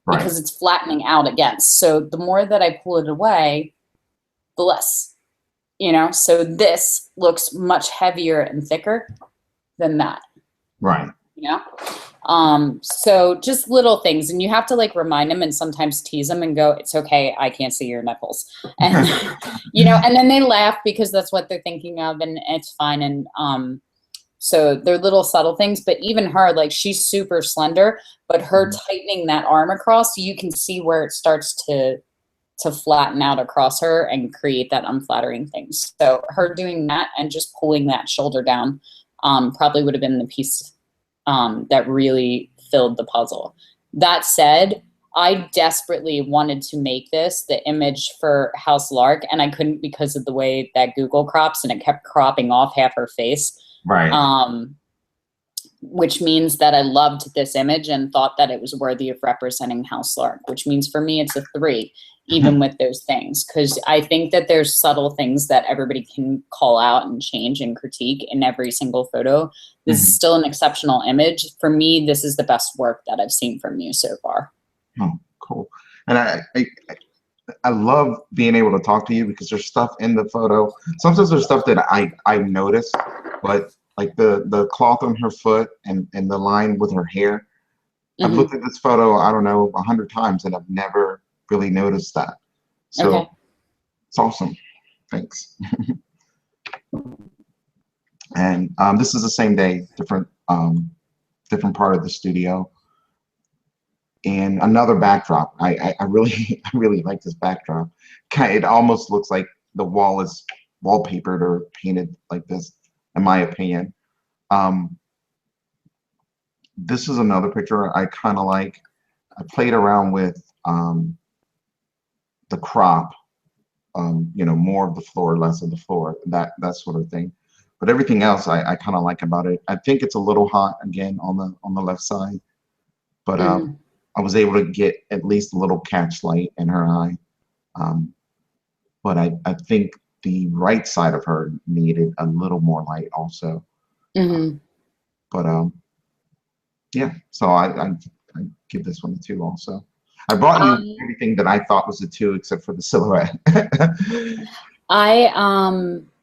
Speaker 2: because it's flattening out against. So the more that I pull it away, the less, you know, so this looks much heavier and thicker than that.
Speaker 1: Right.
Speaker 2: You know? So just little things, and you have to like remind them and sometimes tease them and go, it's okay, I can't see your nipples. And, you know, and then they laugh because that's what they're thinking of, and it's fine. And, so they're little subtle things, but even her, like she's super slender, but her tightening that arm across, you can see where it starts to flatten out across her and create that unflattering thing. So her doing that and just pulling that shoulder down probably would have been the piece that really filled the puzzle. That said, I desperately wanted to make this the image for JLark, and I couldn't because of the way that Google crops, and it kept cropping off half her face.
Speaker 1: Right.
Speaker 2: Which means that I loved this image and thought that it was worthy of representing JLark, which means for me it's a 3, even with those things, because I think that there's subtle things that everybody can call out and change and critique in every single photo. This is still an exceptional image. For me, this is the best work that I've seen from you so far.
Speaker 1: Oh, cool. And I love being able to talk to you because there's stuff in the photo. Sometimes there's stuff that I notice, but like the cloth on her foot and the line with her hair. I've looked at this photo, I don't know, 100 times, and I've never really noticed that. So it's awesome. Thanks. And this is the same day, different part of the studio. And another backdrop. I really I really like this backdrop. It almost looks like the wall is wallpapered or painted like this, in my opinion. This is another picture I kind of like. I played around with the crop, you know, more of the floor, less of the floor, that sort of thing. But everything else I kind of like about it. I think it's a little hot again on the left side, but I was able to get at least a little catch light in her eye. But I think the right side of her needed a little more light also. But yeah, so I give this one a 2 also. I brought you everything that I thought was a 2 except for the silhouette.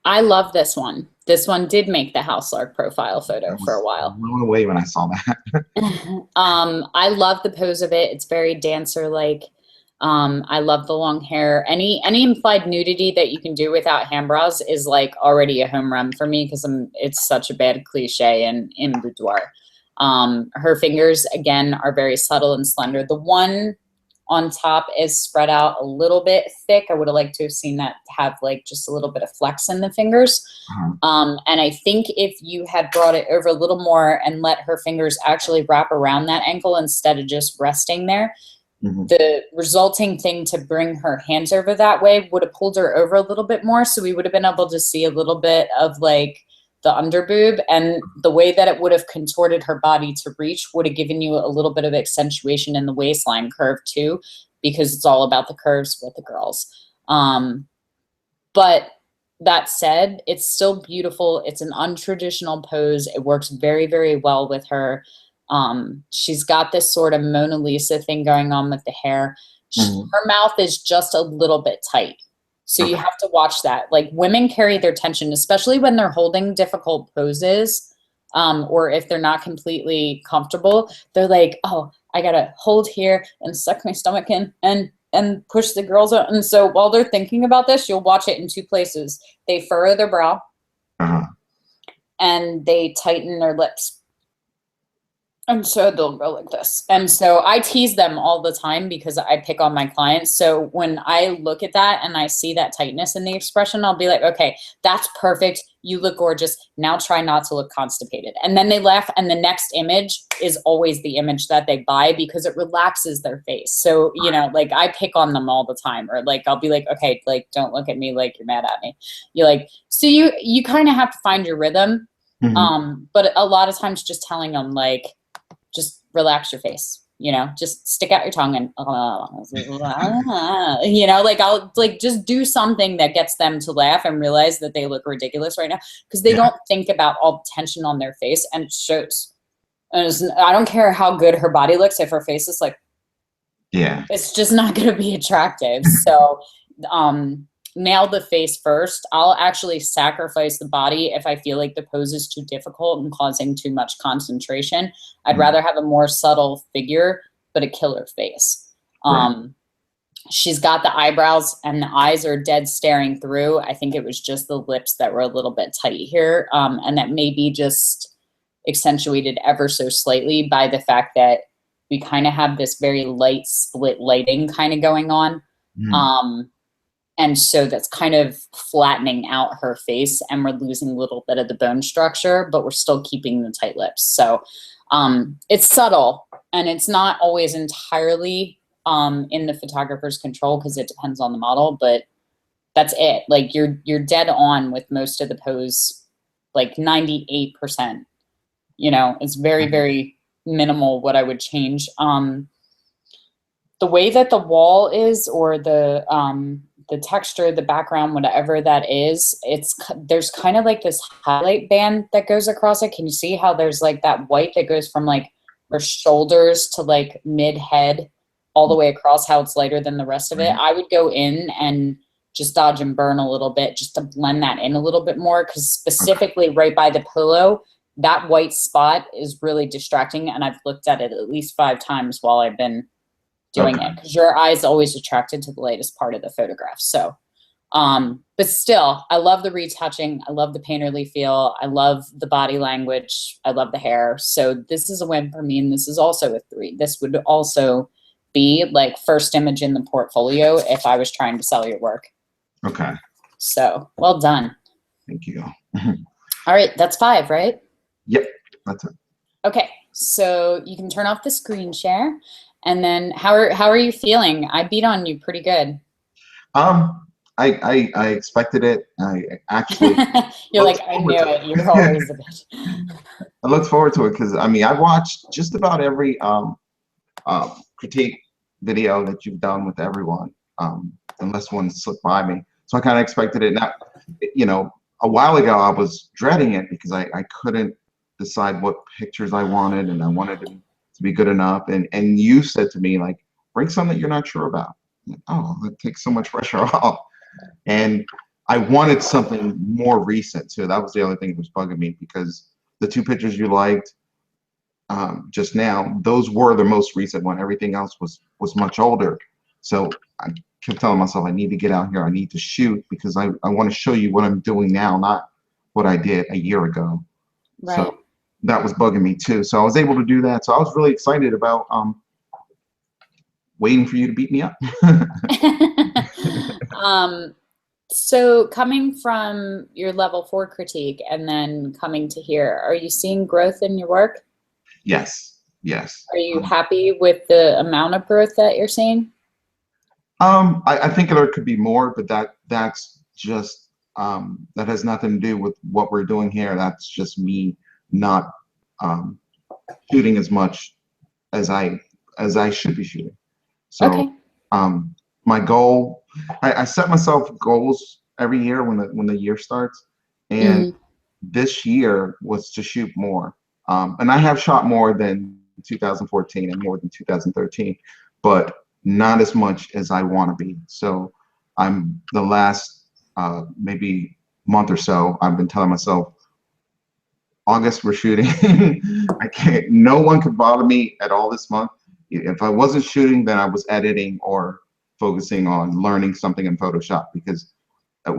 Speaker 2: I love this one. This one did make the JLark profile photo for a while.
Speaker 1: Blown away when I saw that.
Speaker 2: I love the pose of it. It's very dancer-like. I love the long hair. Any implied nudity that you can do without hand bras is like already a home run for me, because it's such a bad cliche in boudoir. Her fingers again are very subtle and slender. The one on top is spread out a little bit thick. I would have liked to have seen that have like just a little bit of flex in the fingers. And I think if you had brought it over a little more and let her fingers actually wrap around that ankle instead of just resting there, the resulting thing to bring her hands over that way would have pulled her over a little bit more. So we would have been able to see a little bit of like the under boob, and the way that it would have contorted her body to reach would have given you a little bit of accentuation in the waistline curve too, because it's all about the curves with the girls. But that said, it's still beautiful. It's an untraditional pose. It works very, very well with her. She's got this sort of Mona Lisa thing going on with the hair. Her mouth is just a little bit tight. So you have to watch that. Like, women carry their tension, especially when they're holding difficult poses, or if they're not completely comfortable. They're like, oh, I gotta hold here and suck my stomach in and push the girls out. And so while they're thinking about this, you'll watch it in two places. They furrow their brow and they tighten their lips. And so they'll go like this. And so I tease them all the time because I pick on my clients. So when I look at that and I see that tightness in the expression, I'll be like, okay, that's perfect. You look gorgeous. Now try not to look constipated. And then they laugh. And the next image is always the image that they buy because it relaxes their face. So, you know, like, I pick on them all the time, or like, I'll be like, okay, like, don't look at me like you're mad at me. You're like, so you kind of have to find your rhythm. But a lot of times just telling them, like, just relax your face, you know, just stick out your tongue and, you know, like, I'll like just do something that gets them to laugh and realize that they look ridiculous right now, because they don't think about all the tension on their face, and it shows. And I don't care how good her body looks, if her face is like, it's just not going to be attractive. So, nail the face first. I'll actually sacrifice the body if I feel like the pose is too difficult and causing too much concentration. I'd rather have a more subtle figure, but a killer face. She's got the eyebrows and the eyes are dead staring through. I think it was just the lips that were a little bit tight here. And that may be just accentuated ever so slightly by the fact that we kind of have this very light split lighting kind of going on. And so that's kind of flattening out her face, and we're losing a little bit of the bone structure, but we're still keeping the tight lips. So it's subtle, and it's not always entirely in the photographer's control because it depends on the model, but that's it. Like, you're dead on with most of the pose, like 98%. You know, it's very, very minimal what I would change. The way that the wall is, or the texture, the background, whatever that is, there's kind of like this highlight band that goes across it. Can you see how there's like that white that goes from like her shoulders to like mid head all the way across, how it's lighter than the rest of it? I would go in and just dodge and burn a little bit just to blend that in a little bit more, because specifically right by the pillow, that white spot is really distracting, and I've looked at it at least 5 times while I've been doing it, because your eye's always attracted to the latest part of the photograph. So, but still, I love the retouching. I love the painterly feel. I love the body language. I love the hair. So this is a win for me, and this is also a 3. This would also be like first image in the portfolio if I was trying to sell your work.
Speaker 1: Okay.
Speaker 2: So well done.
Speaker 1: Thank you.
Speaker 2: All right, that's 5, right?
Speaker 1: Yep, that's it.
Speaker 2: Okay, so you can turn off the screen share. And then how are you feeling? I beat on you pretty good.
Speaker 1: I expected it. I actually
Speaker 2: you're like, I knew it. You're always a bitch.
Speaker 1: I look forward to it because I mean, I watched just about every critique video that you've done with everyone, unless one slipped by me. So I kind of expected it. Now, you know, a while ago I was dreading it because I couldn't decide what pictures I wanted, and I wanted them to be good enough. And you said to me, like, bring something that you're not sure about. Like, oh, that takes so much pressure off. And I wanted something more recent too. That was the other thing that was bugging me, because the 2 pictures you liked just now, those were the most recent one. Everything else was much older. So I kept telling myself, I need to get out here. I need to shoot, because I want to show you what I'm doing now, not what I did a year ago.
Speaker 2: Right.
Speaker 1: So that was bugging me too. So I was able to do that. So I was really excited about waiting for you to beat me up.
Speaker 2: So coming from your level 4 critique and then coming to here, are you seeing growth in your work?
Speaker 1: Yes. Yes.
Speaker 2: Are you happy with the amount of growth that you're seeing?
Speaker 1: I think there could be more, but that's just that has nothing to do with what we're doing here. That's just me not shooting as much as I should be shooting. So
Speaker 2: okay.
Speaker 1: My goal, I set myself goals every year when the year starts, and this year was to shoot more. And I have shot more than 2014 and more than 2013, but not as much as I want to be. So I'm the last maybe month or so, I've been telling myself, August we're shooting. I can't, no one could bother me at all this month. If I wasn't shooting, then I was editing or focusing on learning something in Photoshop, because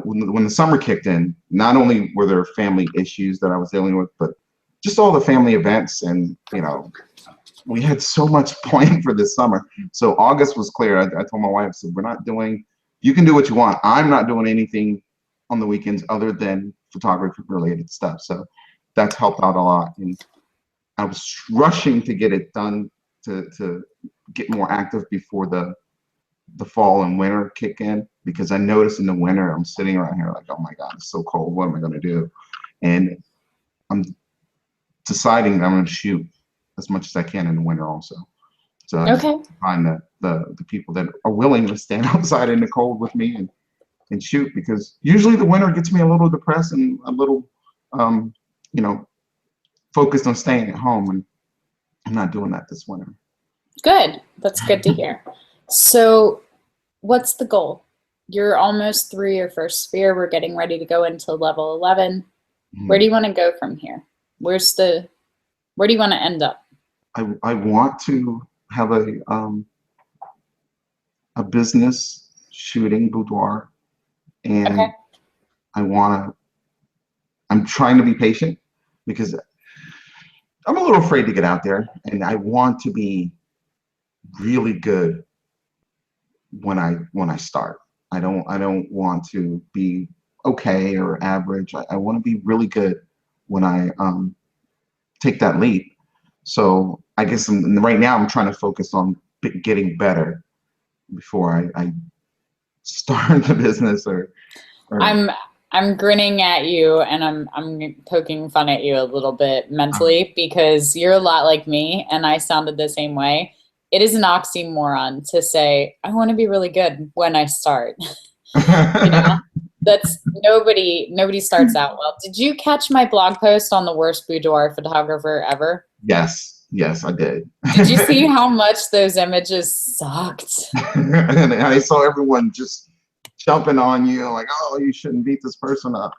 Speaker 1: when the summer kicked in, not only were there family issues that I was dealing with, but just all the family events, and we had so much planned for this summer. So August was clear. I told my wife, I said, we're not doing, you can do what you want. I'm not doing anything on the weekends other than photography related stuff. So that's helped out a lot. And I was rushing to get it done to get more active before the fall and winter kick in, because I noticed in the winter, I'm sitting around here like, oh my God, it's so cold. What am I going to do? And I'm deciding that I'm going to shoot as much as I can in the winter also. So I just find that the people that are willing to stand outside in the cold with me and shoot, because usually the winter gets me a little depressed and a little, focused on staying at home, and I'm not doing that this winter.
Speaker 2: Good. That's good to hear. So what's the goal? You're almost through your first sphere. We're getting ready to go into level 11. Where do you want to go from here? Where do you want to end up?
Speaker 1: I want to have a business shooting boudoir, and I'm trying to be patient, because I'm a little afraid to get out there, and I want to be really good when I start. I don't want to be okay or average. I want to be really good when I take that leap. So I guess right now I'm trying to focus on getting better before I start the business or
Speaker 2: I'm grinning at you, and I'm poking fun at you a little bit mentally, because you're a lot like me, and I sounded the same way. It is an oxymoron to say, I want to be really good when I start. That's nobody starts out well. Did you catch my blog post on the worst boudoir photographer ever?
Speaker 1: Yes, I did.
Speaker 2: Did you see how much those images sucked?
Speaker 1: And I saw everyone just jumping on you like, oh, you shouldn't beat this person up,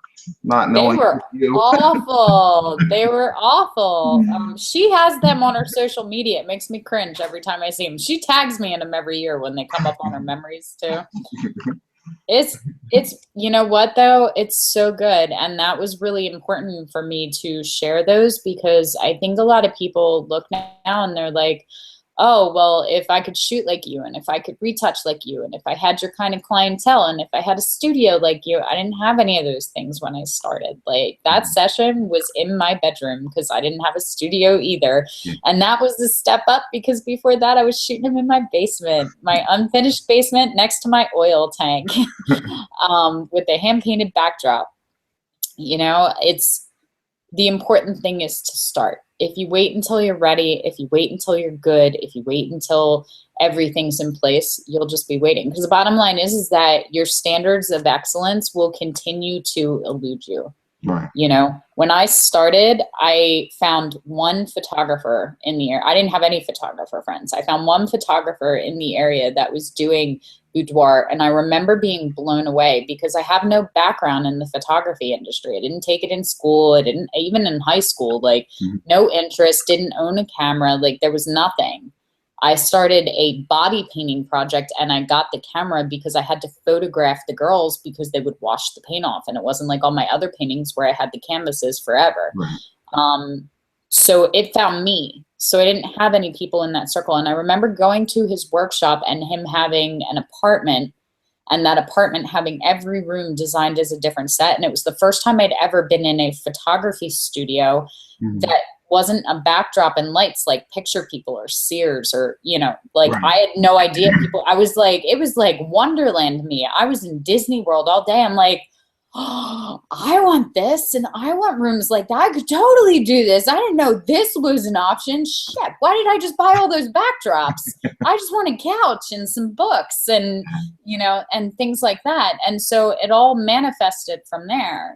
Speaker 1: not knowing
Speaker 2: they were
Speaker 1: you.
Speaker 2: awful. They were awful. She has them on her social media. It makes me cringe every time I see them. She tags me in them every year when they come up on her memories too. It's you know what though, it's so good, and that was really important for me to share those, because I think a lot of people look now and they're like, oh, well, if I could shoot like you, and if I could retouch like you, and if I had your kind of clientele, and if I had a studio like you. I didn't have any of those things when I started. Like, that session was in my bedroom because I didn't have a studio either. And that was the step up, because before that I was shooting them in my basement, my unfinished basement next to my oil tank with a hand-painted backdrop. It's the important thing is to start. If you wait until you're ready, if you wait until you're good, if you wait until everything's in place, you'll just be waiting. Because the bottom line is that your standards of excellence will continue to elude you.
Speaker 1: Right.
Speaker 2: When I started, I found one photographer in the area. I didn't have any photographer friends. I found one photographer in the area that was doing boudoir, and I remember being blown away, because I have no background in the photography industry. I didn't take it in school. I didn't, even in high school, no interest, didn't own a camera. There was nothing. I started a body painting project, and I got the camera because I had to photograph the girls, because they would wash the paint off, and it wasn't like all my other paintings where I had the canvases forever. Right. So it found me. So I didn't have any people in that circle. And I remember going to his workshop and him having an apartment, and that apartment having every room designed as a different set. And it was the first time I'd ever been in a photography studio that wasn't a backdrop and lights like Picture People or Sears or, right. I had no idea people, it was like Wonderland to me. I was in Disney World all day. I'm like, oh, I want this, and I want rooms like that. I could totally do this. I didn't know this was an option. Shit, why did I just buy all those backdrops? I just want a couch and some books and, and things like that. And so it all manifested from there,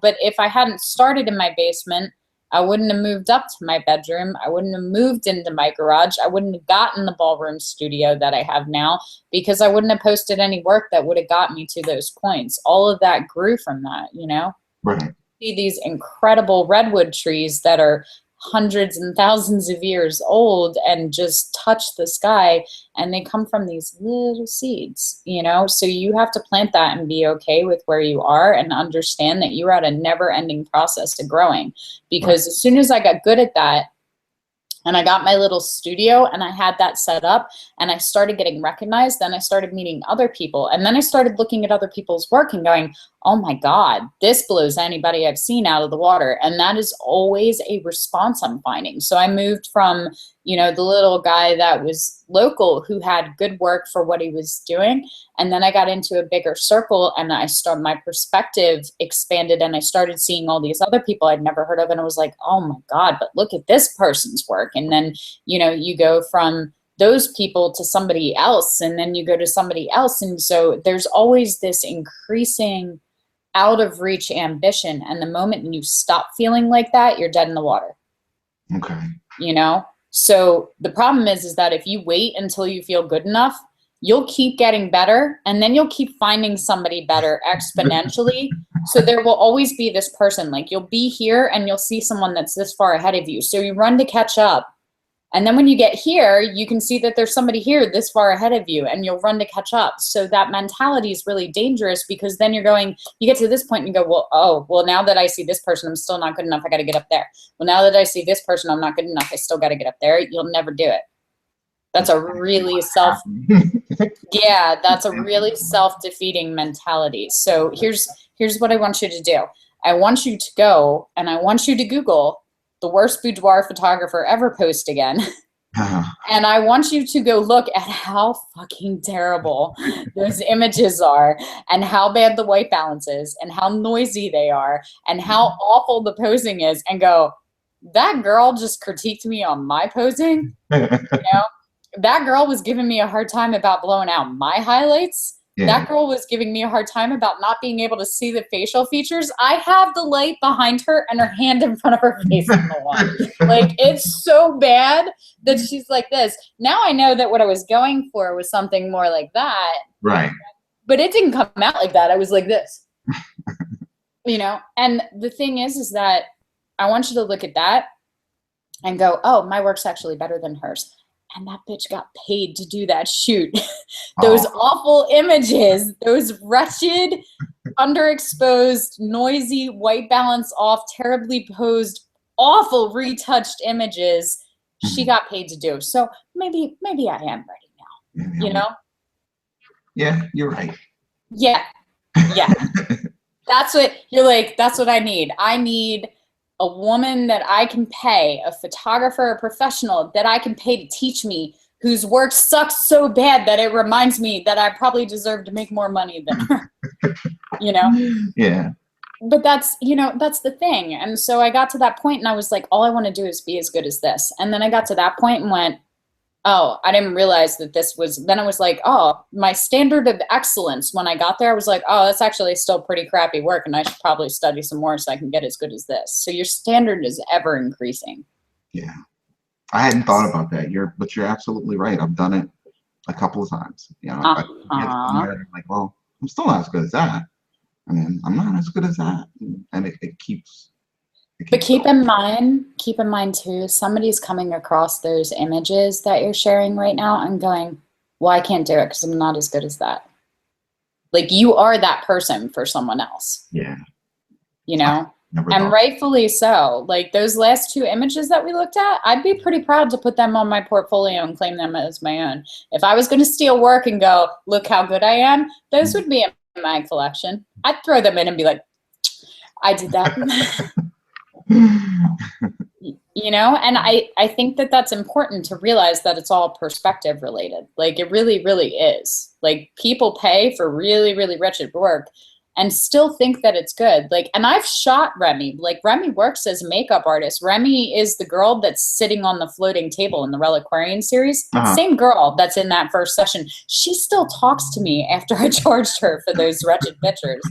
Speaker 2: but if I hadn't started in my basement, I wouldn't have moved up to my bedroom. I wouldn't have moved into my garage. I wouldn't have gotten the ballroom studio that I have now, because I wouldn't have posted any work that would have got me to those points. All of that grew from that, you know?
Speaker 1: Right.
Speaker 2: See these incredible redwood trees that are hundreds and thousands of years old and just touch the sky, and they come from these little seeds, you know? So you have to plant that and be okay with where you are and understand that you're at a never-ending process of growing. Because as soon as I got good at that, and I got my little studio and I had that set up and I started getting recognized, then I started meeting other people. And then I started looking at other people's work and going, oh my God, this blows anybody I've seen out of the water. And that is always a response I'm finding. So I moved from, you know, the little guy that was local who had good work for what he was doing. And then I got into a bigger circle and my perspective expanded, and I started seeing all these other people I'd never heard of. And I was like, oh my God, but look at this person's work. And then, you know, you go from those people to somebody else, and then you go to somebody else. And so there's always this increasing out of reach ambition. And the moment you stop feeling like that, you're dead in the water.
Speaker 1: Okay.
Speaker 2: You know? So the problem is that if you wait until you feel good enough, you'll keep getting better, and then you'll keep finding somebody better exponentially. So there will always be this person, like you'll be here and you'll see someone that's this far ahead of you. So you run to catch up. And then when you get here, you can see that there's somebody here this far ahead of you, and you'll run to catch up. So that mentality is really dangerous, because then you get to this point and you go, well, now that I see this person, I'm still not good enough. I got to get up there. Well, now that I see this person, I'm not good enough. I still got to get up there. You'll never do it. That's a really that's a really self-defeating mentality. So here's what I want you to do. I want you to go and I want you to Google the worst boudoir photographer ever post again. And I want you to go look at how fucking terrible those images are, and how bad the white balance is, and how noisy they are, and how awful the posing is, and go, that girl just critiqued me on my posing. You know, that girl was giving me a hard time about blowing out my highlights. Yeah. That girl was giving me a hard time about not being able to see the facial features. I have the light behind her and her hand in front of her face in the one. Like, it's so bad that she's like this. Now I know that what I was going for was something more like that.
Speaker 1: Right.
Speaker 2: But it didn't come out like that. I was like this. You know? And the thing is that I want you to look at that and go, oh, my work's actually better than hers. And that bitch got paid to do that shoot. Those awful images, those wretched, underexposed, noisy, white balance off, terribly posed, awful retouched images, she got paid to do. So maybe I am ready now, you know?
Speaker 1: Yeah, you're right.
Speaker 2: Yeah. That's what you're like, that's what I need. I need a woman that I can pay, a photographer, a professional that I can pay to teach me, whose work sucks so bad that it reminds me that I probably deserve to make more money than her, you know?
Speaker 1: Yeah.
Speaker 2: But that's, you know, that's the thing. And so I got to that point and I was like, all I want to do is be as good as this. And then I got to that point and went, oh, I didn't realize that this was, then I was like, oh, my standard of excellence when I got there, I was like, oh, that's actually still pretty crappy work, and I should probably study some more so I can get as good as this. So your standard is ever increasing.
Speaker 1: Yeah. I hadn't thought about that. But you're absolutely right. I've done it a couple of times. You know, I get like, well, I'm still not as good as that. I mean, I'm not as good as that. And it keeps.
Speaker 2: But keep in mind too, somebody's coming across those images that you're sharing right now and going, well, I can't do it because I'm not as good as that. Like, you are that person for someone else.
Speaker 1: Yeah.
Speaker 2: You know? And rightfully so. Like, those last two images that we looked at, I'd be pretty proud to put them on my portfolio and claim them as my own. If I was going to steal work and go, look how good I am, those would be in my collection. I'd throw them in and be like, I did that. You know, and I think that that's important to realize that it's all perspective related. Like, it really, really is. Like, people pay for really, really wretched work and still think that it's good. Like, and I've shot Remy. Like, Remy works as a makeup artist. Remy is the girl that's sitting on the floating table in the Reliquarian series. Same girl that's in that first session. She still talks to me after I charged her for those wretched pictures.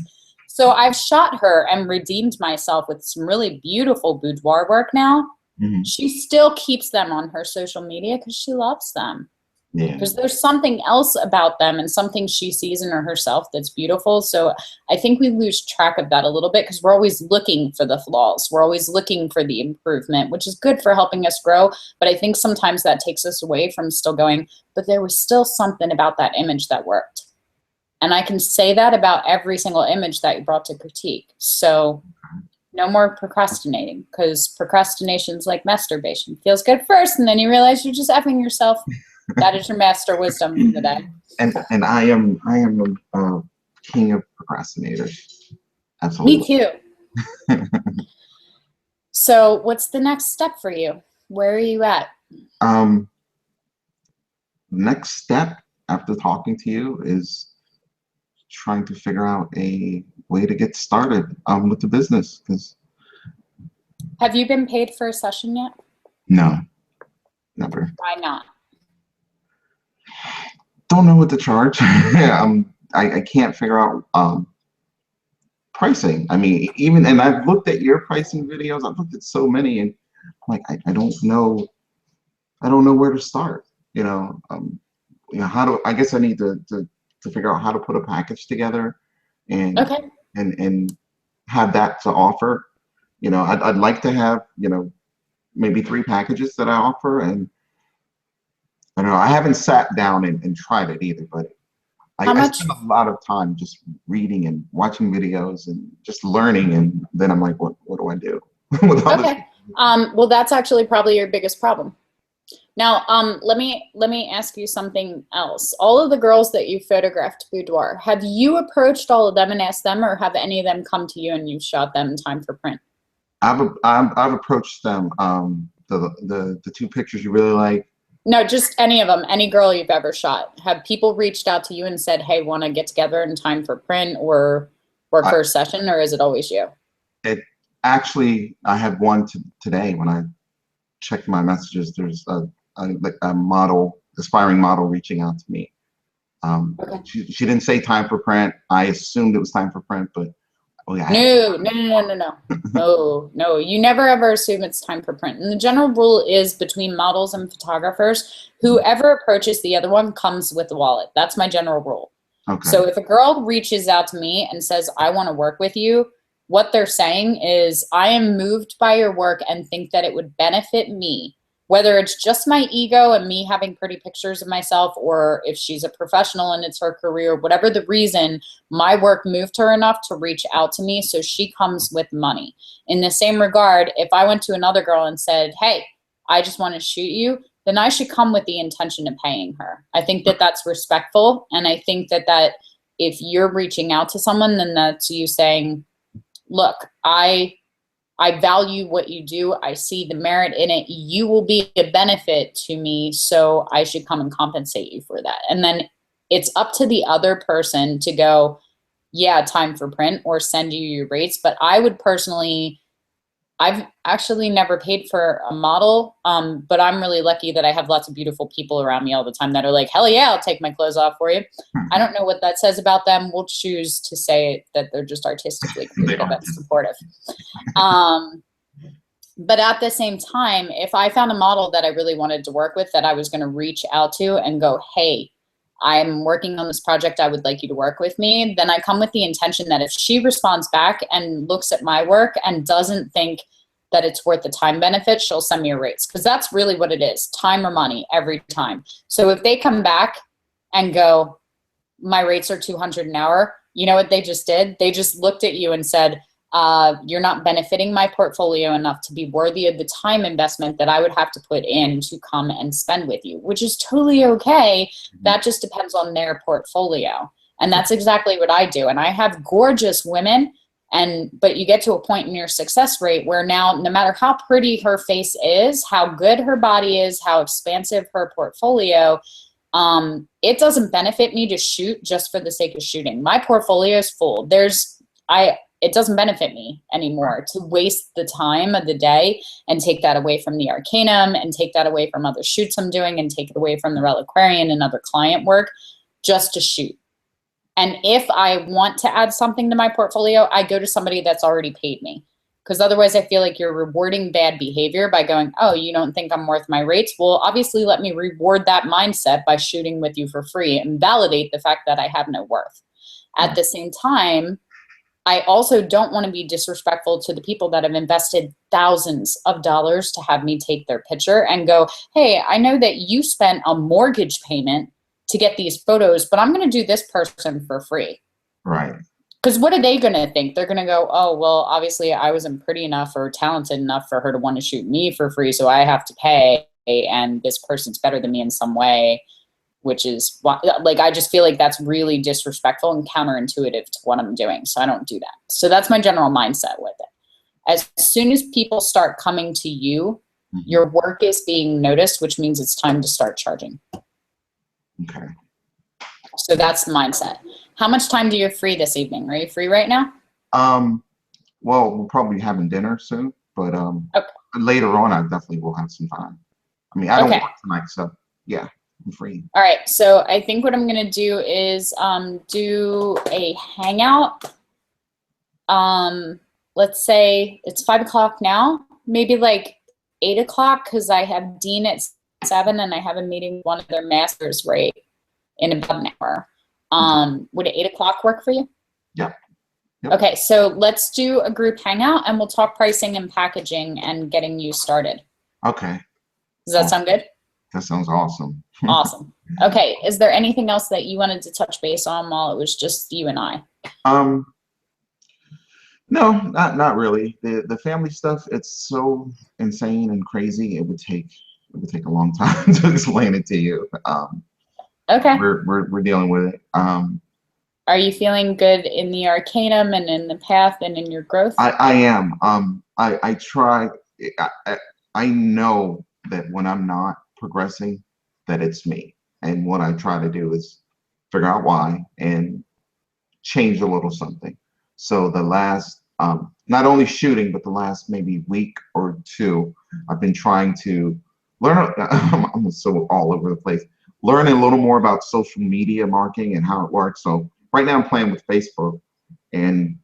Speaker 2: So I've shot her and redeemed myself with some really beautiful boudoir work now.
Speaker 1: Hmm.
Speaker 2: She still keeps them on her social media because she loves them.
Speaker 1: Yeah.
Speaker 2: Because there's something else about them and something she sees in herself that's beautiful. So I think we lose track of that a little bit because we're always looking for the flaws. We're always looking for the improvement, which is good for helping us grow. But I think sometimes that takes us away from still going, but there was still something about that image that worked. And I can say that about every single image that you brought to critique. So no more procrastinating, because procrastination's like masturbation. Feels good first, and then you realize you're just effing yourself. That is your master wisdom of the day.
Speaker 1: And I am a king of procrastinators.
Speaker 2: Me
Speaker 1: Absolutely.
Speaker 2: too. So what's the next step for you? Where are you at?
Speaker 1: Next step after talking to you is trying to figure out a way to get started with the business. Because
Speaker 2: Have you been paid for a session yet?
Speaker 1: no, never.
Speaker 2: Why not?
Speaker 1: Don't know what to charge. I can't figure out pricing. I mean, even, and I've looked at your pricing videos. I've looked at so many, and I'm like, I don't know. I don't know where to start. How do I guess I need to figure out how to put a package together, and
Speaker 2: Okay.
Speaker 1: and have that to offer. I'd like to have maybe 3 packages that I offer, and I don't know. I haven't sat down and tried it either, but
Speaker 2: How
Speaker 1: I
Speaker 2: much?
Speaker 1: spend a lot of time just reading and watching videos and just learning, and then I'm like, what do I do with all this?
Speaker 2: Okay. Well, that's actually probably your biggest problem. Now, let me ask you something else. All of the girls that you photographed boudoir, have you approached all of them and asked them, or have any of them come to you and you shot them in time for print?
Speaker 1: I've approached them. The 2 pictures you really like.
Speaker 2: No, just any of them, any girl you've ever shot. Have people reached out to you and said, hey, want to get together in time for print or for a session, or is it always you?
Speaker 1: It actually, I had one today when I checked my messages. There's a model, aspiring model, reaching out to me.
Speaker 2: Okay.
Speaker 1: She didn't say time for print. I assumed it was time for print, but
Speaker 2: No. You never ever assume it's time for print. And the general rule is between models and photographers, whoever approaches the other one comes with the wallet. That's my general rule.
Speaker 1: Okay.
Speaker 2: So if a girl reaches out to me and says, I want to work with you, what they're saying is, I am moved by your work and think that it would benefit me. Whether it's just my ego and me having pretty pictures of myself, or if she's a professional and it's her career, whatever the reason, my work moved her enough to reach out to me, so she comes with money. In the same regard, if I went to another girl and said, hey, I just want to shoot you, then I should come with the intention of paying her. I think that that's respectful, and I think that if you're reaching out to someone, then that's you saying, look, I value what you do. I see the merit in it. You will be a benefit to me, so I should come and compensate you for that. And then it's up to the other person to go, yeah, time for print, or send you your rates. But I would personally, I've actually never paid for a model, but I'm really lucky that I have lots of beautiful people around me all the time that are like, hell yeah, I'll take my clothes off for you. I don't know what that says about them. We'll choose to say that they're just artistically creative and supportive. But at the same time, if I found a model that I really wanted to work with, that I was going to reach out to and go, hey, I'm working on this project, I would like you to work with me, then I come with the intention that if she responds back and looks at my work and doesn't think that it's worth the time benefit, she'll send me a rates. Because that's really what it is, time or money, every time. So if they come back and go, my rates are $200 an hour, you know what they just did? They just looked at you and said, you're not benefiting my portfolio enough to be worthy of the time investment that I would have to put in to come and spend with you, which is totally okay. That just depends on their portfolio. And that's exactly what I do. And I have gorgeous women, but you get to a point in your success rate where now, no matter how pretty her face is, how good her body is, how expansive her portfolio, it doesn't benefit me to shoot just for the sake of shooting. My portfolio is full. It doesn't benefit me anymore to waste the time of the day and take that away from the Arcanum and take that away from other shoots I'm doing and take it away from the Reliquarian and other client work just to shoot. And if I want to add something to my portfolio, I go to somebody that's already paid me. Because otherwise I feel like you're rewarding bad behavior by going, oh, you don't think I'm worth my rates? Well, obviously let me reward that mindset by shooting with you for free and validate the fact that I have no worth. At the same time, I also don't want to be disrespectful to the people that have invested thousands of dollars to have me take their picture and go, hey, I know that you spent a mortgage payment to get these photos, but I'm going to do this person for free.
Speaker 1: Right.
Speaker 2: Because what are they going to think? They're going to go, oh, well, obviously I wasn't pretty enough or talented enough for her to want to shoot me for free, so I have to pay, and this person's better than me in some way, which is, like, I just feel like that's really disrespectful and counterintuitive to what I'm doing, so I don't do that. So that's my general mindset with it. As soon as people start coming to you, your work is being noticed, which means it's time to start charging.
Speaker 1: Okay.
Speaker 2: So that's the mindset. How much time do you have free this evening? Are you free right now?
Speaker 1: Well, we'll probably be having dinner soon, but
Speaker 2: Okay.
Speaker 1: later on, I definitely will have some time. I mean, I don't work tonight, so yeah, I'm free.
Speaker 2: All right. So I think what I'm going to do is do a hangout. Let's say it's 5 o'clock now, maybe like 8 o'clock, because I have Dean at 7 and I have a meeting with one of their masters right in about an hour. Would 8 o'clock work for you?
Speaker 1: Yeah. Yep.
Speaker 2: Okay, so let's do a group hangout and we'll talk pricing and packaging and getting you started.
Speaker 1: Okay.
Speaker 2: Does that sound good?
Speaker 1: That sounds awesome.
Speaker 2: Awesome. Okay, is there anything else that you wanted to touch base on while it was just you and I?
Speaker 1: No, not really. The family stuff, it's so insane and crazy. It would take a long time to explain it to you.
Speaker 2: Okay.
Speaker 1: We're dealing with it.
Speaker 2: Are you feeling good in the arcanum and in the path and in your growth?
Speaker 1: I am. I try. I know that when I'm not progressing, that it's me. And what I try to do is figure out why and change a little something. So the last, not only shooting, but the last maybe week or two, I've been trying to learn. I'm so all over the place. Learn a little more about social media marketing and how it works. So right now I'm playing with Facebook, and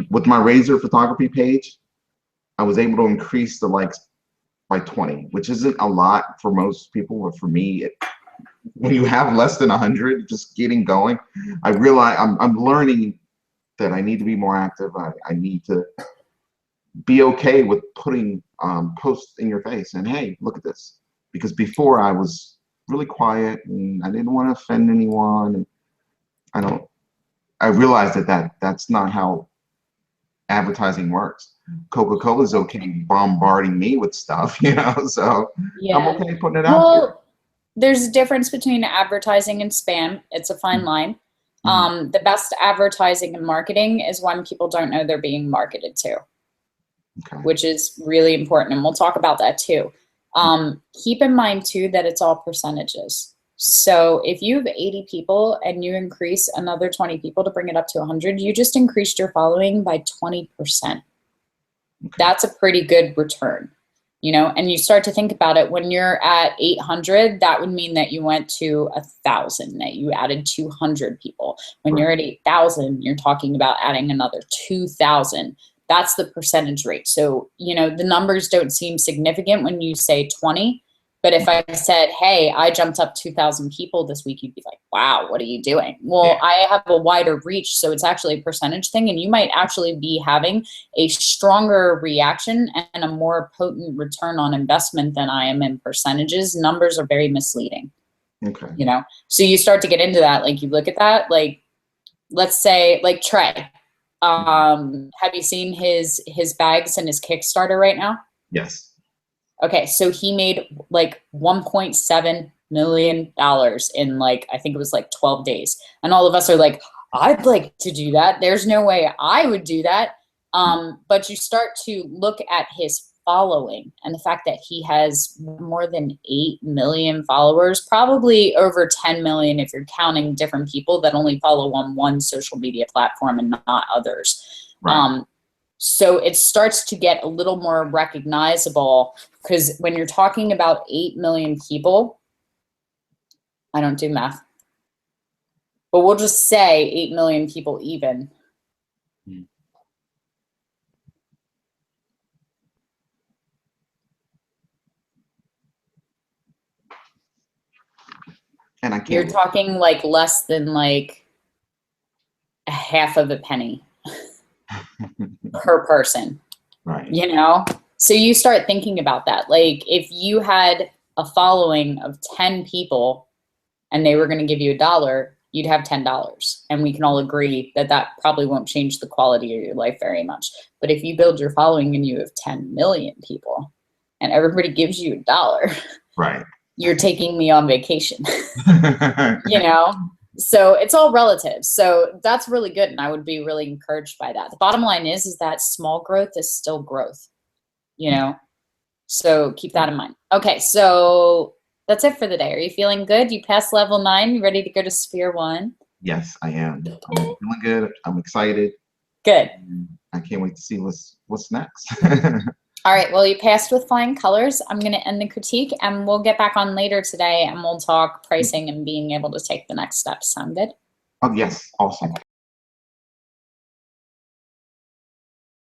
Speaker 1: with my Razor photography page, I was able to increase the likes by 20, which isn't a lot for most people, but for me, when you have less than 100, just getting going, I realize I'm learning that I need to be more active. I need to be okay with putting posts in your face and, hey, look at this. Because before I was really quiet and I didn't want to offend anyone. And I realized that's not how advertising works. Coca-Cola's okay bombarding me with stuff, so yeah. I'm okay putting it out there.
Speaker 2: There's a difference between advertising and spam. It's a fine line. The best advertising and marketing is when people don't know they're being marketed to, which is really important. And we'll talk about that too. Keep in mind too that it's all percentages. So if you have 80 people and you increase another 20 people to bring it up to 100, you just increased your following by 20%. That's a pretty good return, and you start to think about it. When you're at 800, that would mean that you went to 1,000, that you added 200 people. When you're at 8,000, you're talking about adding another 2,000. That's the percentage rate. So, the numbers don't seem significant when you say 20, but if I said, hey, I jumped up 2,000 people this week, you'd be like, wow, what are you doing? Well, I have a wider reach, so it's actually a percentage thing, and you might actually be having a stronger reaction and a more potent return on investment than I am in percentages. Numbers are very misleading.
Speaker 1: Okay.
Speaker 2: So you start to get into that, like you look at that, like, let's say, like Trey. Have you seen his bags and his Kickstarter right now?
Speaker 1: Yes.
Speaker 2: Okay, so he made like $1.7 million in I think it was 12 days. And all of us are like, I'd like to do that. There's no way I would do that. But you start to look at his following and the fact that he has more than 8 million followers, probably over 10 million if you're counting different people that only follow on one social media platform and not others. Right. So it starts to get a little more recognizable, because when you're talking about 8 million people, I don't do math. but we'll just say 8 million people even.
Speaker 1: And I can't.
Speaker 2: You're talking like less than like a half of a penny per person.
Speaker 1: Right.
Speaker 2: You know? So you start thinking about that. Like if you had a following of 10 people and they were going to give you $1, you'd have $10. And we can all agree that that probably won't change the quality of your life very much. But if you build your following and you have 10 million people and everybody gives you $1,
Speaker 1: right,
Speaker 2: you're taking me on vacation. You know? So it's all relative. So that's really good. And I would be really encouraged by that. The bottom line is that small growth is still growth, you know? So keep that in mind. Okay. So that's it for the day. Are you feeling good? You passed level 9. You ready to go to sphere 1?
Speaker 1: Yes, I am. I'm feeling good. I'm excited.
Speaker 2: Good.
Speaker 1: I can't wait to see what's next.
Speaker 2: All right. Well, you passed with flying colors. I'm going to end the critique and we'll get back on later today and we'll talk pricing and being able to take the next steps. Sound good?
Speaker 1: Oh, yes. Awesome.